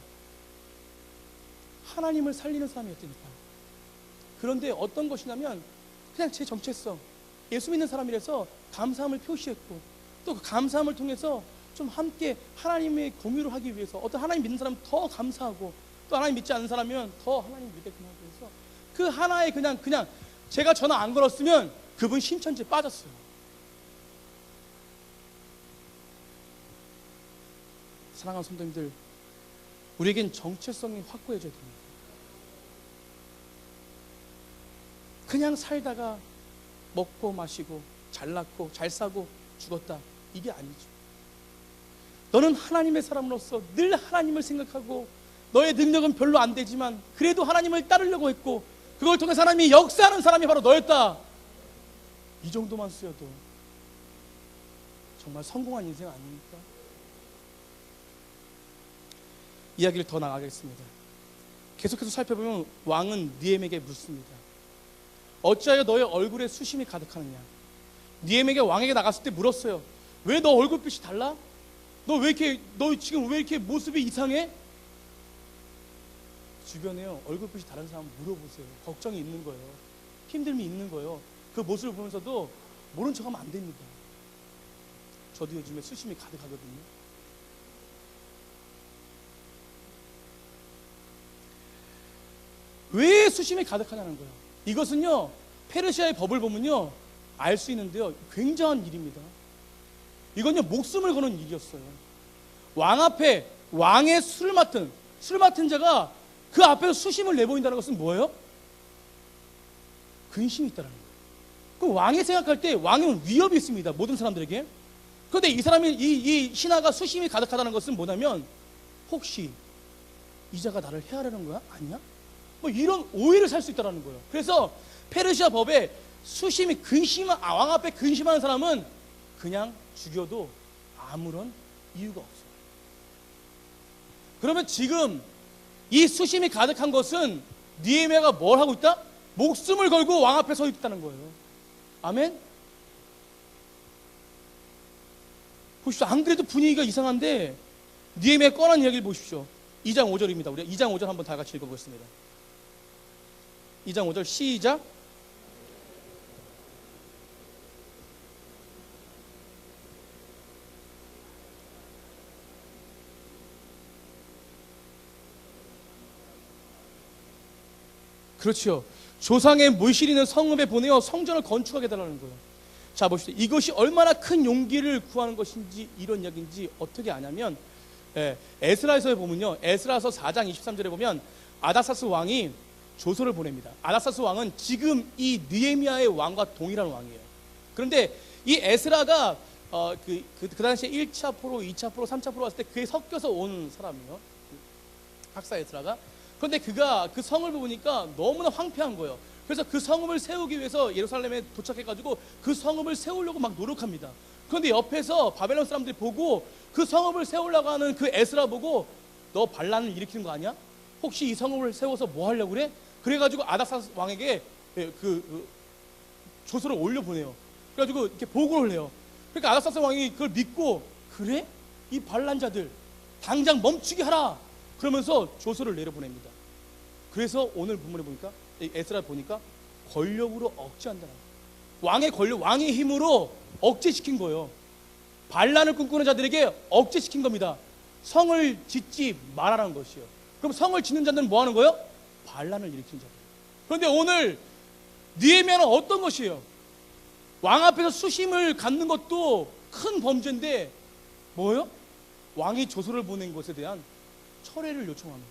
Speaker 1: 하나님을 살리는 사람이었다니까요. 그런데 어떤 것이냐면 그냥 제 정체성, 예수 믿는 사람이라서 감사함을 표시했고 또 그 감사함을 통해서 좀 함께 하나님의 공유를 하기 위해서 어떤 하나님 믿는 사람 더 감사하고 또 하나님 믿지 않는 사람이면 더 하나님 믿게끔 하기 위해서 그 하나의 그냥 제가 전화 안 걸었으면 그분 신천지에 빠졌어요. 사랑하는 성도님들, 우리에겐 정체성이 확고해져야 됩니다. 그냥 살다가 먹고 마시고 잘났고 잘 사고 죽었다, 이게 아니죠. 너는 하나님의 사람으로서 늘 하나님을 생각하고 너의 능력은 별로 안 되지만 그래도 하나님을 따르려고 했고 그걸 통해 하나님이 역사하는 사람이 바로 너였다. 이 정도만 쓰여도 정말 성공한 인생 아닙니까? 이야기를 더 나가겠습니다. 계속해서 살펴보면 왕은 느헤미야에게 묻습니다. 어찌하여 너의 얼굴에 수심이 가득하느냐. 느헤미야가 왕에게 나갔을 때 물었어요. 왜 너 얼굴빛이 달라? 너 지금 왜 이렇게 모습이 이상해? 주변에요, 얼굴빛이 다른 사람 물어보세요. 걱정이 있는 거예요. 힘듦이 있는 거예요. 그 모습을 보면서도 모른 척하면 안 됩니다. 저도 요즘에 수심이 가득하거든요. 왜 수심이 가득하냐는 거예요. 이것은요, 페르시아의 법을 보면요 알 수 있는데요, 굉장한 일입니다. 이건요, 목숨을 거는 일이었어요. 왕 앞에 왕의 술을 맡은 자가 그 앞에서 수심을 내보인다는 것은 뭐예요? 근심이 있다는 거예요. 그 왕이 생각할 때 왕은 위협이 있습니다, 모든 사람들에게. 그런데 이 사람이 이 신하가 수심이 가득하다는 것은 뭐냐면, 혹시 이 자가 나를 해하려는 거야? 아니야? 뭐 이런 오해를 살 수 있다는 거예요. 그래서 페르시아 법에 왕 앞에 근심하는 사람은 그냥 죽여도 아무런 이유가 없어요. 그러면 지금 이 수심이 가득한 것은 느헤미야가 뭘 하고 있다? 목숨을 걸고 왕 앞에 서 있다는 거예요. 아멘? 보십시오. 안 그래도 분위기가 이상한데 느헤미야가 꺼낸 이야기를 보십시오. 2장 5절입니다. 우리 2장 5절 한번 다 같이 읽어보겠습니다. 2장 5절 시작. 그렇죠. 조상의 몰실 있는 성읍에 보내어 성전을 건축하게 해달라는 거예요. 자, 보십시오. 이것이 얼마나 큰 용기를 구하는 것인지, 이런 이야기인지 어떻게 아냐면, 에스라에서에 보면요, 에스라서 4장 23절에 보면 아닥사스 왕이 조서를 보냅니다. 아닥사스 왕은 지금 이 느헤미야의 왕과 동일한 왕이에요. 그런데 이 에스라가 그 당시에 1차 포로, 2차 포로, 3차 포로 왔을 때 그에 섞여서 온 사람이에요. 학사 에스라가. 그런데 그가 그 성을 보니까 너무나 황폐한 거예요. 그래서 그 성읍을 세우기 위해서 예루살렘에 도착해가지고 그 성읍을 세우려고 막 노력합니다. 그런데 옆에서 바벨론 사람들이 보고 그 성읍을 세우려고 하는 그 에스라 보고, 너 반란을 일으키는 거 아니야? 혹시 이 성읍을 세워서 뭐 하려고 그래? 그래가지고 아닥사스 왕에게 조서를 올려보내요. 그래가지고 이렇게 보고를 해요. 그러니까 아닥사스 왕이 그걸 믿고, 그래? 이 반란자들 당장 멈추게 하라! 그러면서 조서를 내려보냅니다. 그래서 오늘 본문에 보니까, 에스라 보니까 권력으로 억제한다는 거예요. 왕의 권력, 왕의 힘으로 억제시킨 거예요. 반란을 꿈꾸는 자들에게 억제시킨 겁니다. 성을 짓지 말라는 것이요. 그럼 성을 짓는 자들은 뭐 하는 거예요? 반란을 일으키는 자들. 그런데 오늘 느헤미야는 어떤 것이에요? 왕 앞에서 수심을 갖는 것도 큰 범죄인데 뭐예요? 왕이 조서를 보낸 것에 대한 철회를 요청합니다.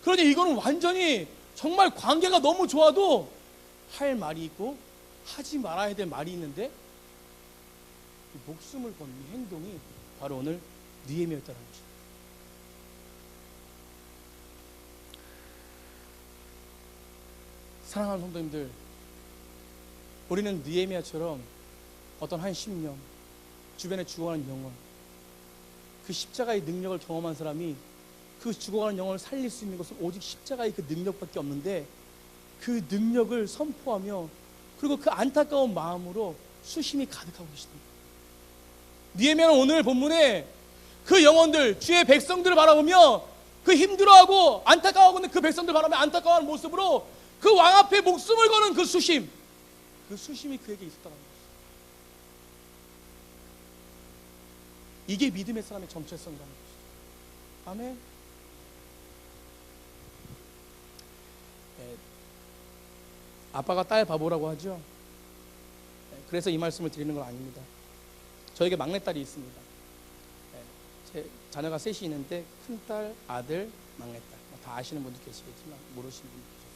Speaker 1: 그런데 이거는 완전히 정말 관계가 너무 좋아도 할 말이 있고 하지 말아야 될 말이 있는데, 목숨을 건 이 행동이 바로 오늘 느헤미야였다는 것입니다. 사랑하는 성도님들, 우리는 느헤미야처럼 어떤 한 심령, 주변에 죽어가는 영혼, 그 십자가의 능력을 경험한 사람이 그 죽어가는 영혼을 살릴 수 있는 것은 오직 십자가의 그 능력밖에 없는데, 그 능력을 선포하며 그리고 그 안타까운 마음으로 수심이 가득하고 계십니다. 느헤미야는 오늘 본문에 그 영혼들, 주의 백성들을 바라보며 그 힘들어하고 안타까워하고 있는 그 백성들 바라보며 안타까워하는 모습으로 그 왕 앞에 목숨을 거는 그 수심이 그에게 있었다는 것입니다. 이게 믿음의 사람의 정체성이라는 것입니다. 아멘. 아빠가 딸 바보라고 하죠. 그래서 이 말씀을 드리는 건 아닙니다. 저에게 막내딸이 있습니다. 제 자녀가 셋이 있는데 큰딸, 아들, 막내딸, 다 아시는 분들 계시겠지만 모르시는 분들 계셔서,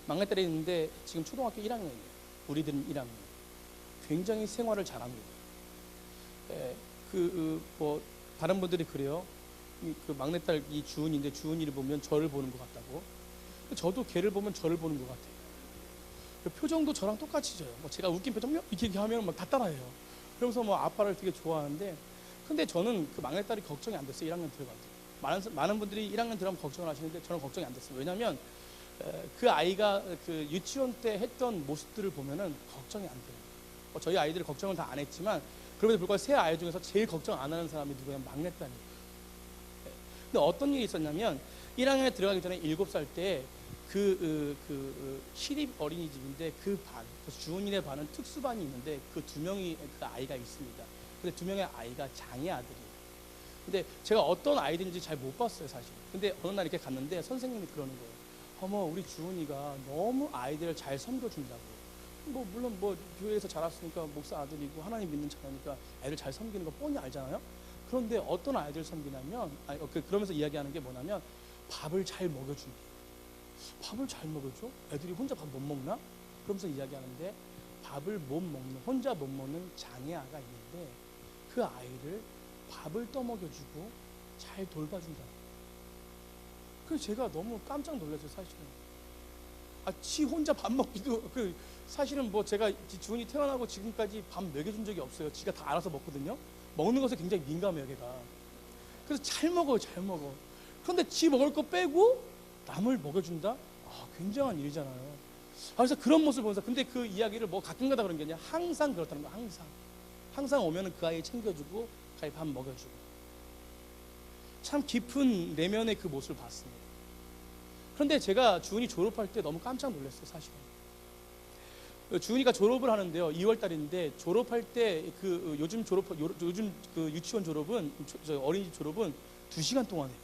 Speaker 1: 막내딸이 있는데 지금 초등학교 1학년이에요. 우리들은 1학년. 굉장히 생활을 잘합니다. 다른 분들이 그래요. 그 막내딸 이 주은이인데, 주은이를 보면 저를 보는 것 같다고. 저도 걔를 보면 저를 보는 것 같아요. 그 표정도 저랑 똑같이 져요. 제가 웃긴 표정 이렇게 하면 막 다 따라해요. 그러면서 아빠를 되게 좋아하는데, 근데 저는 그 막내딸이 걱정이 안 됐어요. 1학년 들어갈 때. 많은 분들이 1학년 들어가면 걱정을 하시는데 저는 걱정이 안 됐어요. 왜냐하면 그 아이가 그 유치원 때 했던 모습들을 보면은 걱정이 안 돼요. 저희 아이들이 걱정을 다 안 했지만 그럼에도 불구하고 세 아이 중에서 제일 걱정 안 하는 사람이 누구냐면 막내딸이에요. 근데 어떤 일이 있었냐면 1학년에 들어가기 전에 7살 때 시립 어린이집인데 그 주은이네 반은 특수반이 있는데 그 2명이 그 아이가 있습니다. 근데 2명의 아이가 장애 아들이에요. 근데 제가 어떤 아이들인지 잘 못 봤어요, 사실. 근데 어느 날 이렇게 갔는데 선생님이 그러는 거예요. 어머, 우리 주은이가 너무 아이들을 잘 섬겨준다고. 물론 교회에서 자랐으니까 목사 아들이고 하나님 믿는 자녀니까 애들 잘 섬기는 거 뻔히 알잖아요. 그런데 어떤 아이들 섬기냐면, 그러면서 이야기하는 게 뭐냐면 밥을 잘 먹여준대요. 밥을 잘 먹여줘? 애들이 혼자 밥 못 먹나? 그러면서 이야기하는데 밥을 혼자 못 먹는 장애아가 있는데 그 아이를 밥을 떠먹여주고 잘 돌봐준다. 그래서 제가 너무 깜짝 놀랐어요, 사실은. 지 혼자 밥 먹기도, 사실은 제가 주은이 태어나고 지금까지 밥 먹여준 적이 없어요. 지가 다 알아서 먹거든요. 먹는 것에 굉장히 민감해요, 걔가. 그래서 잘 먹어요, 잘 먹어. 그런데 지 먹을 거 빼고 남을 먹여준다? 굉장한 일이잖아요. 그래서 그런 모습을 보면서, 근데 그 이야기를 가끔가다 그런 게 아니라 항상 그렇다는 거예요, 항상 오면은 그 아이 챙겨주고, 그 아이 밥 먹여주고. 참 깊은 내면의 그 모습을 봤습니다. 그런데 제가 주은이 졸업할 때 너무 깜짝 놀랐어요, 사실은. 주은이가 졸업을 하는데요, 2월 달인데, 졸업할 때 요즘 그 유치원 졸업은, 어린이집 졸업은 2시간 동안 해요.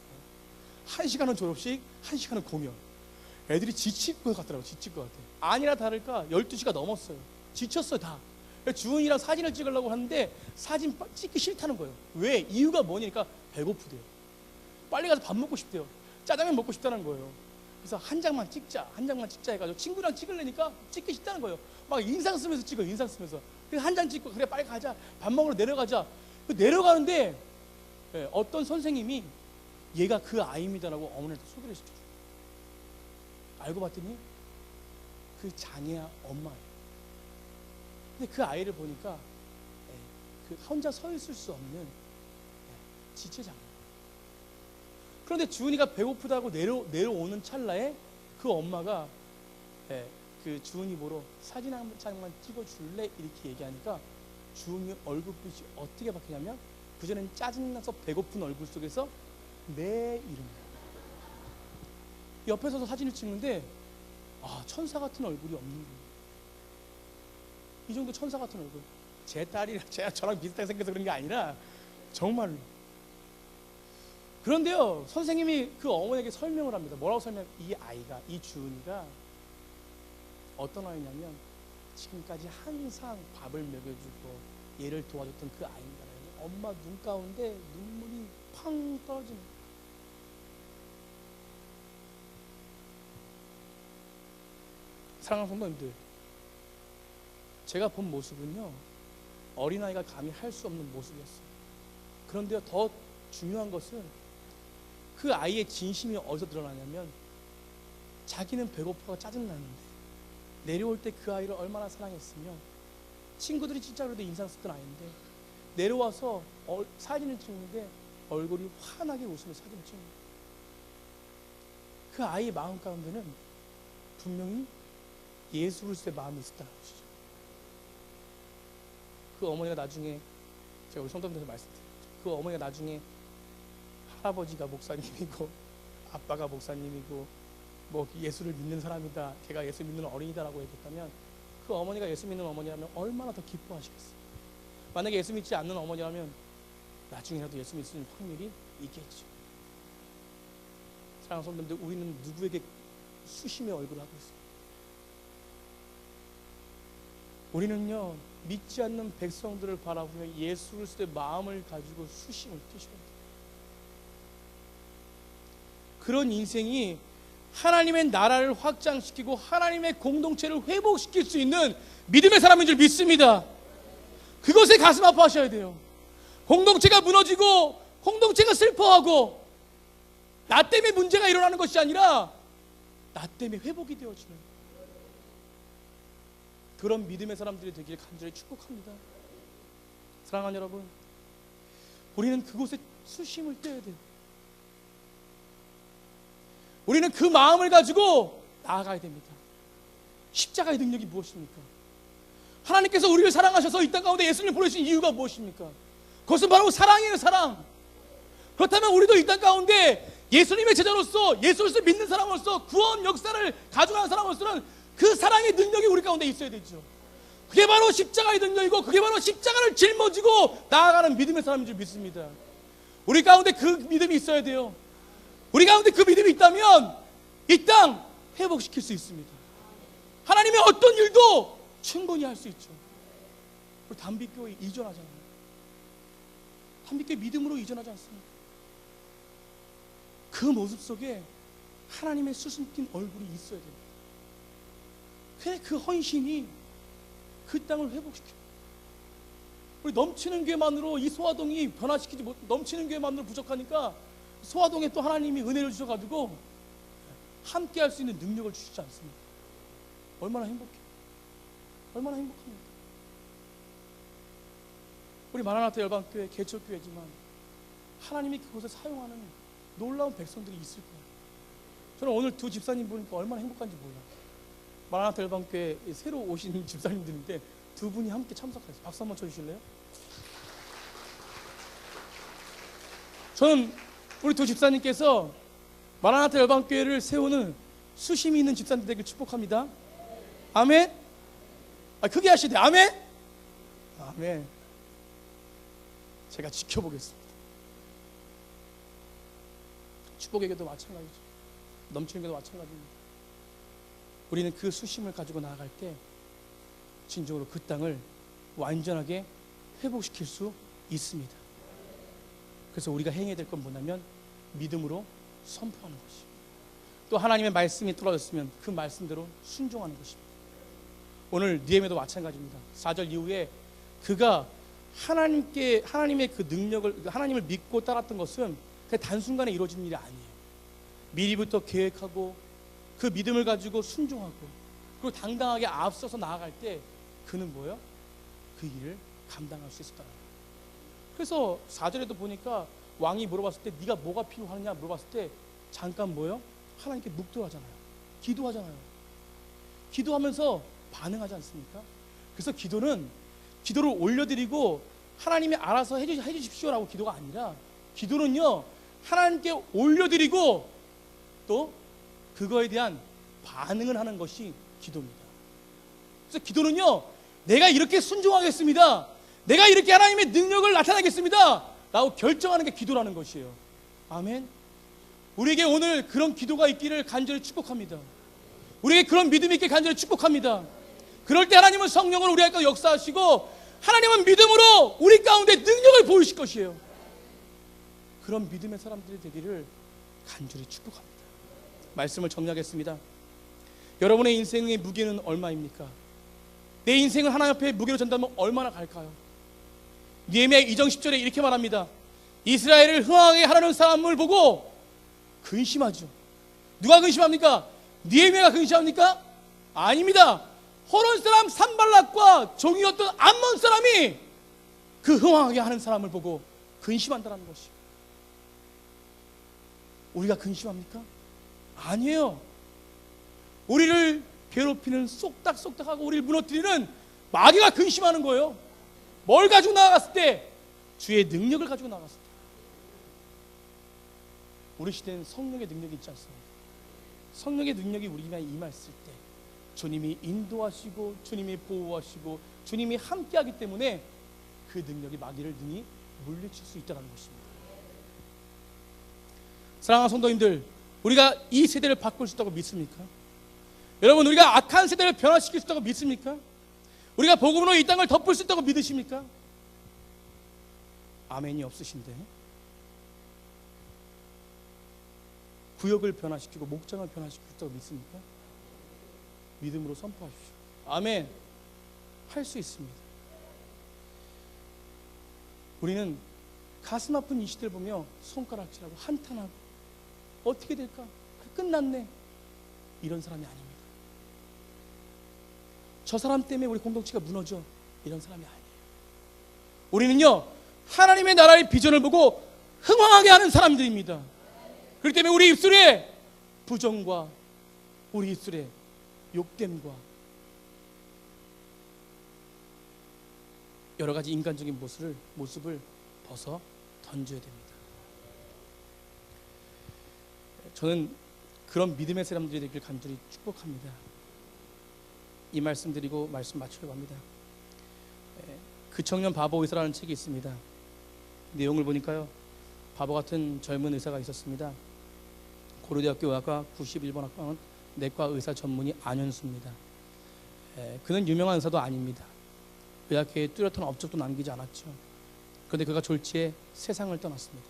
Speaker 1: 1시간은 졸업식, 1시간은 공연. 애들이 지칠 것 같더라고요. 지칠 것 같아요. 아니나 다를까 12시가 넘었어요. 지쳤어요, 다. 주은이랑 사진을 찍으려고 하는데 사진 찍기 싫다는 거예요. 왜? 이유가 뭐니까 배고프대요. 빨리 가서 밥 먹고 싶대요. 짜장면 먹고 싶다는 거예요. 그래서 한 장만 찍자 해가지고 친구랑 찍으려니까 찍기 싫다는 거예요. 막 인상 쓰면서 찍어요, 인상 쓰면서. 그래서 한 장 찍고, 그래 빨리 가자, 밥 먹으러 내려가자. 내려가는데 어떤 선생님이 얘가 그 아이입니다라고 어머니한테 소개를 시켜줘요. 알고 봤더니 그 장애아 엄마예요. 근데 그 아이를 보니까 혼자 서 있을 수 없는 지체장애. 그런데 주은이가 배고프다고 내려오는 찰나에 그 엄마가 그 주은이 보러 사진 한 장만 찍어줄래? 이렇게 얘기하니까 주은이 얼굴빛이 어떻게 바뀌냐면 그전엔 짜증나서 배고픈 얼굴 속에서 내 이름. 옆에 서서 사진을 찍는데 천사 같은 얼굴이 없는 거예요. 이 정도 천사 같은 얼굴. 제 딸이 저랑 비슷하게 생겨서 그런 게 아니라 정말로. 그런데요, 선생님이 그 어머니에게 설명을 합니다. 뭐라고 이 주은이가 어떤 아이냐면 지금까지 항상 밥을 먹여주고 얘를 도와줬던 그 아이입니다. 엄마 눈 가운데 눈물이 팡 떨어지는 거예요. 사랑하는 성도님들, 제가 본 모습은요, 어린아이가 감히 할 수 없는 모습이었어요. 그런데요, 더 중요한 것은 그 아이의 진심이 어디서 드러나냐면 자기는 배고파가 짜증나는데 내려올 때 그 아이를 얼마나 사랑했으면 친구들이 진짜 그래도 인상 쓰던 아이인데 내려와서 사진을 찍는데 얼굴이 환하게 웃으며 사진을 찍는 거예요. 그 아이의 마음 가운데는 분명히 예수 그리스도의 마음이 있었다는 것이죠. 그 어머니가 나중에, 제가 우리 성도님들한테 말씀드렸죠. 그 어머니가 나중에 할아버지가 목사님이고 아빠가 목사님이고 예수를 믿는 사람이다, 걔가 예수 믿는 어린이다라고 얘기했다면 그 어머니가 예수 믿는 어머니라면 얼마나 더 기뻐하시겠어요. 만약에 예수 믿지 않는 어머니라면 나중에라도 예수 믿을 수 있는 확률이 있겠죠. 사랑하는 성도님들, 우리는 누구에게 수심의 얼굴을 하고 있습니다. 우리는요, 믿지 않는 백성들을 바라보며 예수 그리스도의 마음을 가지고 수심을 뛰셔야 돼요. 그런 인생이 하나님의 나라를 확장시키고 하나님의 공동체를 회복시킬 수 있는 믿음의 사람인 줄 믿습니다. 그것에 가슴 아파하셔야 돼요. 공동체가 무너지고 공동체가 슬퍼하고 나 때문에 문제가 일어나는 것이 아니라 나 때문에 회복이 되어지는 그런 믿음의 사람들이 되기를 간절히 축복합니다. 사랑하는 여러분, 우리는 그곳에 수심을 떼야 돼요. 우리는 그 마음을 가지고 나아가야 됩니다. 십자가의 능력이 무엇입니까? 하나님께서 우리를 사랑하셔서 이 땅 가운데 예수님을 보내신 이유가 무엇입니까? 그것은 바로 사랑이에요, 사랑. 그렇다면 우리도 이 땅 가운데 예수님의 제자로서, 예수를 믿는 사람으로서, 구원 역사를 가져가는 사람으로서는 그 사랑의 능력이 우리 가운데 있어야 되죠. 그게 바로 십자가의 능력이고, 그게 바로 십자가를 짊어지고 나아가는 믿음의 사람인 줄 믿습니다. 우리 가운데 그 믿음이 있어야 돼요. 우리 가운데 그 믿음이 있다면 이 땅 회복시킬 수 있습니다. 하나님의 어떤 일도 충분히 할 수 있죠. 우리 담비교회 이전하잖아요. 담비교회 믿음으로 이전하지 않습니까? 그 모습 속에 하나님의 수순뀐 얼굴이 있어야 됩니다. 그래, 그 헌신이 그 땅을 회복시켜요. 우리 넘치는 교회만으로 이 소화동이 변화시키지 못, 넘치는 교회만으로 부족하니까 소화동에 또 하나님이 은혜를 주셔가지고 함께 할 수 있는 능력을 주시지 않습니까? 얼마나 행복해요. 얼마나 행복합니까? 우리 마라나타 열방교회 개척교회지만 하나님이 그곳에 사용하는 놀라운 백성들이 있을 거예요. 저는 오늘 두 집사님 보니까 얼마나 행복한지 몰라요. 마라나타 열방교회 새로 오신 집사님들인데 두 분이 함께 참석했어요. 박수 한번 쳐주실래요? 저는 우리 두 집사님께서 마라나타 열방교회를 세우는 수심이 있는 집사님들 되길 축복합니다. 아멘. 크게 하시대. 아멘. 아멘. 제가 지켜보겠습니다. 축복에게도 마찬가지죠. 넘치는 게도 마찬가지입니다. 우리는 그 수심을 가지고 나아갈 때 진정으로 그 땅을 완전하게 회복시킬 수 있습니다. 그래서 우리가 행해야 될 건 뭐냐면 믿음으로 선포하는 것입니다. 또 하나님의 말씀이 떨어졌으면 그 말씀대로 순종하는 것입니다. 오늘 느헤미야도 마찬가지입니다. 4절 이후에 그가 하나님의 그 능력을, 하나님을 믿고 따랐던 것은 단순간에 이루어진 일이 아니에요. 미리부터 계획하고 그 믿음을 가지고 순종하고 그리고 당당하게 앞서서 나아갈 때 그는 뭐예요? 그 일을 감당할 수 있었다. 그래서 4절에도 보니까 왕이 물어봤을 때 네가 뭐가 필요하느냐 물어봤을 때 잠깐 뭐예요? 하나님께 묵도하잖아요. 기도하잖아요. 기도하면서 반응하지 않습니까? 그래서 기도를 올려드리고 하나님이 알아서 해주십시오라고 기도가 아니라 기도는요 하나님께 올려드리고 또 그거에 대한 반응을 하는 것이 기도입니다. 그래서 기도는요 내가 이렇게 순종하겠습니다, 내가 이렇게 하나님의 능력을 나타내겠습니다 라고 결정하는 게 기도라는 것이에요. 아멘. 우리에게 오늘 그런 기도가 있기를 간절히 축복합니다. 우리에게 그런 믿음이 있기를 간절히 축복합니다. 그럴 때 하나님은 성령을 우리 가운데 역사하시고 하나님은 믿음으로 우리 가운데 능력을 보이실 것이에요. 그런 믿음의 사람들이 되기를 간절히 축복합니다. 말씀을 정리하겠습니다. 여러분의 인생의 무게는 얼마입니까? 내 인생을 하나님 앞에 무게로 전다면 얼마나 갈까요? 느헤미야 2장 10절에 이렇게 말합니다. 이스라엘을 흥하게 하려는 사람을 보고 근심하죠. 누가 근심합니까? 느헤미야가 근심합니까? 아닙니다. 호론 사람 산발락과 종이었던 암몬 사람이 그 흥하게 하는 사람을 보고 근심한다는 것이에요. 우리가 근심합니까? 아니에요. 우리를 괴롭히는 쏙닥쏙닥하고 우리를 무너뜨리는 마귀가 근심하는 거예요. 뭘 가지고 나아갔을 때? 주의 능력을 가지고 나아갔을 때. 우리 시대는 성령의 능력이 있지 않습니까? 성령의 능력이 우리에게 임했을 때 주님이 인도하시고 주님이 보호하시고 주님이 함께하기 때문에 그 능력이 마귀를 능히 물리칠 수 있다는 것입니다. 사랑하는 성도님들, 우리가 이 세대를 바꿀 수 있다고 믿습니까? 여러분, 우리가 악한 세대를 변화시킬 수 있다고 믿습니까? 우리가 복음으로 이 땅을 덮을 수 있다고 믿으십니까? 아멘이 없으신데 구역을 변화시키고 목장을 변화시킬 수 있다고 믿습니까? 믿음으로 선포하십시오. 아멘. 할 수 있습니다. 우리는 가슴 아픈 이 시대를 보며 손가락질하고 한탄하고 어떻게 될까? 끝났네. 이런 사람이 아닙니다. 저 사람 때문에 우리 공동체가 무너져. 이런 사람이 아니에요. 우리는요 하나님의 나라의 비전을 보고 흥황하게 하는 사람들입니다. 그렇기 때문에 우리 입술에 부정과 우리 입술의 욕됨과 여러 가지 인간적인 모습을 벗어 던져야 됩니다. 저는 그런 믿음의 사람들이 되길 간절히 축복합니다. 이 말씀 드리고 말씀 마치려고 합니다. 그 청년 바보 의사라는 책이 있습니다. 내용을 보니까요, 바보 같은 젊은 의사가 있었습니다. 고려대학교 의학과 91번 학과는 내과 의사 전문의 안현수입니다. 그는 유명한 의사도 아닙니다. 의학계에 뚜렷한 업적도 남기지 않았죠. 그런데 그가 졸지에 세상을 떠났습니다.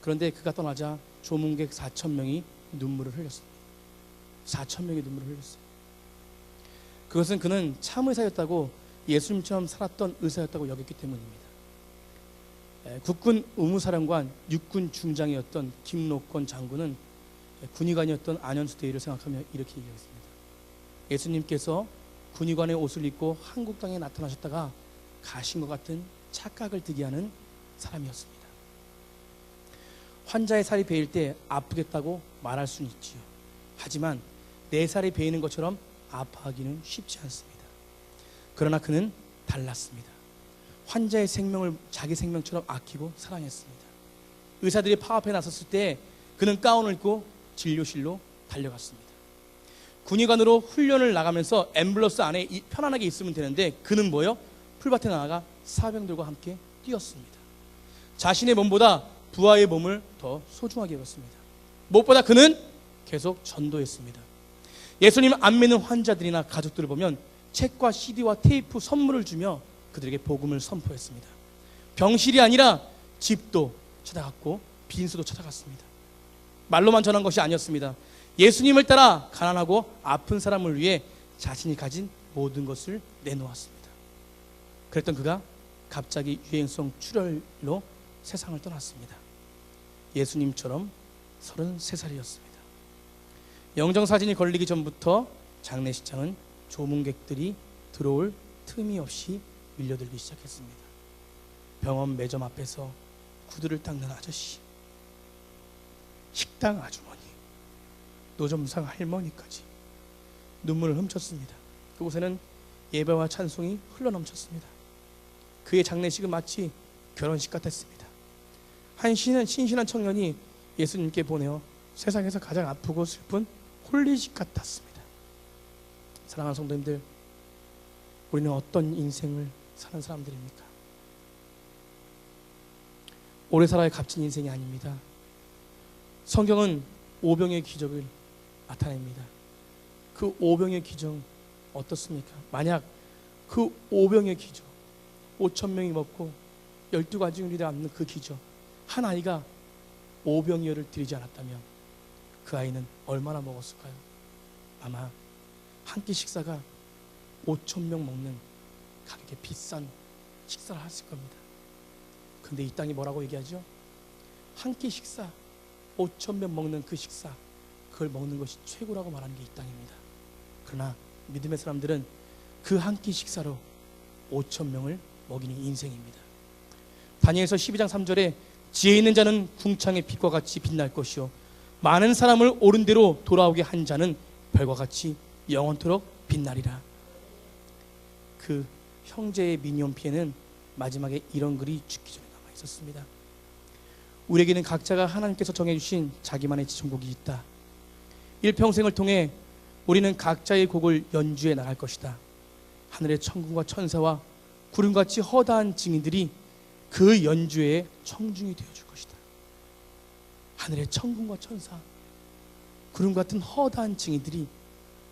Speaker 1: 그런데 그가 떠나자 조문객 4,000명이 눈물을 흘렸습니다. 4,000명이 눈물을 흘렸어요. 그것은 그는 참 의사였다고, 예수님처럼 살았던 의사였다고 여겼기 때문입니다. 국군 의무사령관 육군 중장이었던 김록권 장군은 군의관이었던 안현수 대위를 생각하며 이렇게 얘기했습니다. 예수님께서 군의관의 옷을 입고 한국 땅에 나타나셨다가 가신 것 같은 착각을 들게 하는 사람이었습니다. 환자의 살이 베일 때 아프겠다고 말할 수는 있지요. 하지만 내 살이 베이는 것처럼 아파하기는 쉽지 않습니다. 그러나 그는 달랐습니다. 환자의 생명을 자기 생명처럼 아끼고 사랑했습니다. 의사들이 파업에 나섰을 때 그는 가운을 입고 진료실로 달려갔습니다. 군의관으로 훈련을 나가면서 앰뷸런스 안에 편안하게 있으면 되는데 그는 뭐요? 풀밭에 나가 사병들과 함께 뛰었습니다. 자신의 몸보다 부하의 몸을 더 소중하게 여겼습니다. 무엇보다 그는 계속 전도했습니다. 예수님 안 믿는 환자들이나 가족들을 보면 책과 CD와 테이프 선물을 주며 그들에게 복음을 선포했습니다. 병실이 아니라 집도 찾아갔고 빈소도 찾아갔습니다. 말로만 전한 것이 아니었습니다. 예수님을 따라 가난하고 아픈 사람을 위해 자신이 가진 모든 것을 내놓았습니다. 그랬던 그가 갑자기 유행성 출혈로 세상을 떠났습니다. 예수님처럼 33살이었습니다. 영정사진이 걸리기 전부터 장례식장은 조문객들이 들어올 틈이 없이 밀려들기 시작했습니다. 병원 매점 앞에서 구두를 닦는 아저씨, 식당 아주머니, 노점상 할머니까지 눈물을 훔쳤습니다. 그곳에는 예배와 찬송이 흘러넘쳤습니다. 그의 장례식은 마치 결혼식 같았습니다. 한 신신한 청년이 예수님께 보내어 세상에서 가장 아프고 슬픈 홀리식 같았습니다. 사랑하는 성도님들, 우리는 어떤 인생을 사는 사람들입니까? 오래 살아야 값진 인생이 아닙니다. 성경은 오병의 기적을 나타냅니다. 그 오병의 기적 어떻습니까? 만약 그 오병의 기적, 5,000명이 먹고 12가지를 남는 그 기적, 한 아이가 오병이어를 드리지 않았다면 그 아이는 얼마나 먹었을까요? 아마 한 끼 식사가 5,000명 먹는 가격의 비싼 식사를 했을 겁니다. 근데 이 땅이 뭐라고 얘기하죠? 한 끼 식사, 5,000명 먹는 그 식사, 그걸 먹는 것이 최고라고 말하는 게 이 땅입니다. 그러나 믿음의 사람들은 그 한 끼 식사로 5,000명을 먹이는 인생입니다. 다니엘서 12장 3절에 지혜 있는 자는 궁창의 빛과 같이 빛날 것이요 많은 사람을 옳은 대로 돌아오게 한 자는 별과 같이 영원토록 빛나리라. 그 형제의 미니홈피에는 마지막에 이런 글이 죽기 전에 남아 있었습니다. 우리에게는 각자가 하나님께서 정해주신 자기만의 지정곡이 있다. 일평생을 통해 우리는 각자의 곡을 연주해 나갈 것이다. 하늘의 천군과 천사와 구름같이 허다한 증인들이 그 연주에 청중이 되어줄 것이다. 하늘의 천군과 천사, 구름 같은 허다한 증인들이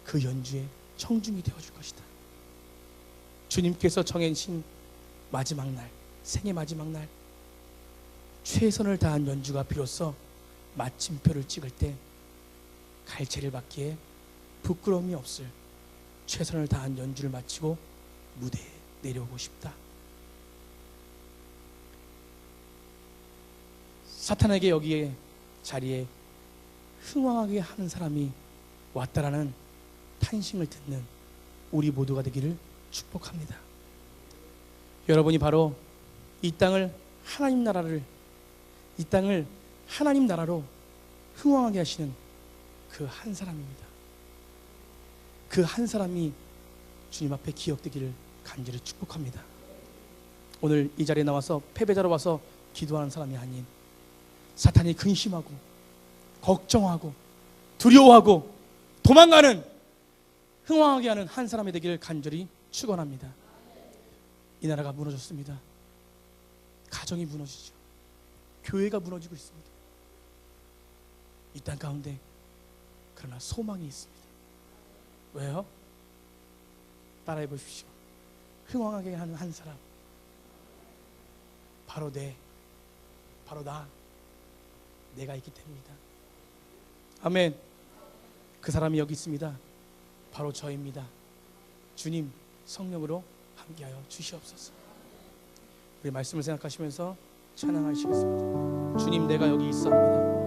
Speaker 1: 그 연주에 청중이 되어줄 것이다. 주님께서 정해진 마지막 날, 생의 마지막 날, 최선을 다한 연주가 비로소 마침표를 찍을 때 갈채를 받기에 부끄러움이 없을 최선을 다한 연주를 마치고 무대에 내려오고 싶다. 사탄에게 여기에 자리에 흥황하게 하는 사람이 왔다라는 탄식을 듣는 우리 모두가 되기를 축복합니다. 여러분이 바로 이 땅을 하나님 나라로 흥황하게 하시는 그 한 사람입니다. 그 한 사람이 주님 앞에 기억되기를 간절히 축복합니다. 오늘 이 자리에 나와서 패배자로 와서 기도하는 사람이 아닌 사탄이 근심하고 걱정하고 두려워하고 도망가는, 흥황하게 하는 한 사람이 되기를 간절히 축원합니다. 이 나라가 무너졌습니다. 가정이 무너지죠. 교회가 무너지고 있습니다. 이 땅 가운데 그러나 소망이 있습니다. 왜요? 따라해 보십시오. 흥황하게 하는 한 사람, 바로 나, 내가 있기 때문이다. 아멘. 그 사람이 여기 있습니다. 바로 저입니다. 주님 성령으로 함께하여 주시옵소서. 우리 말씀을 생각하시면서 찬양하시겠습니다. 주님, 내가 여기 있사옵니다.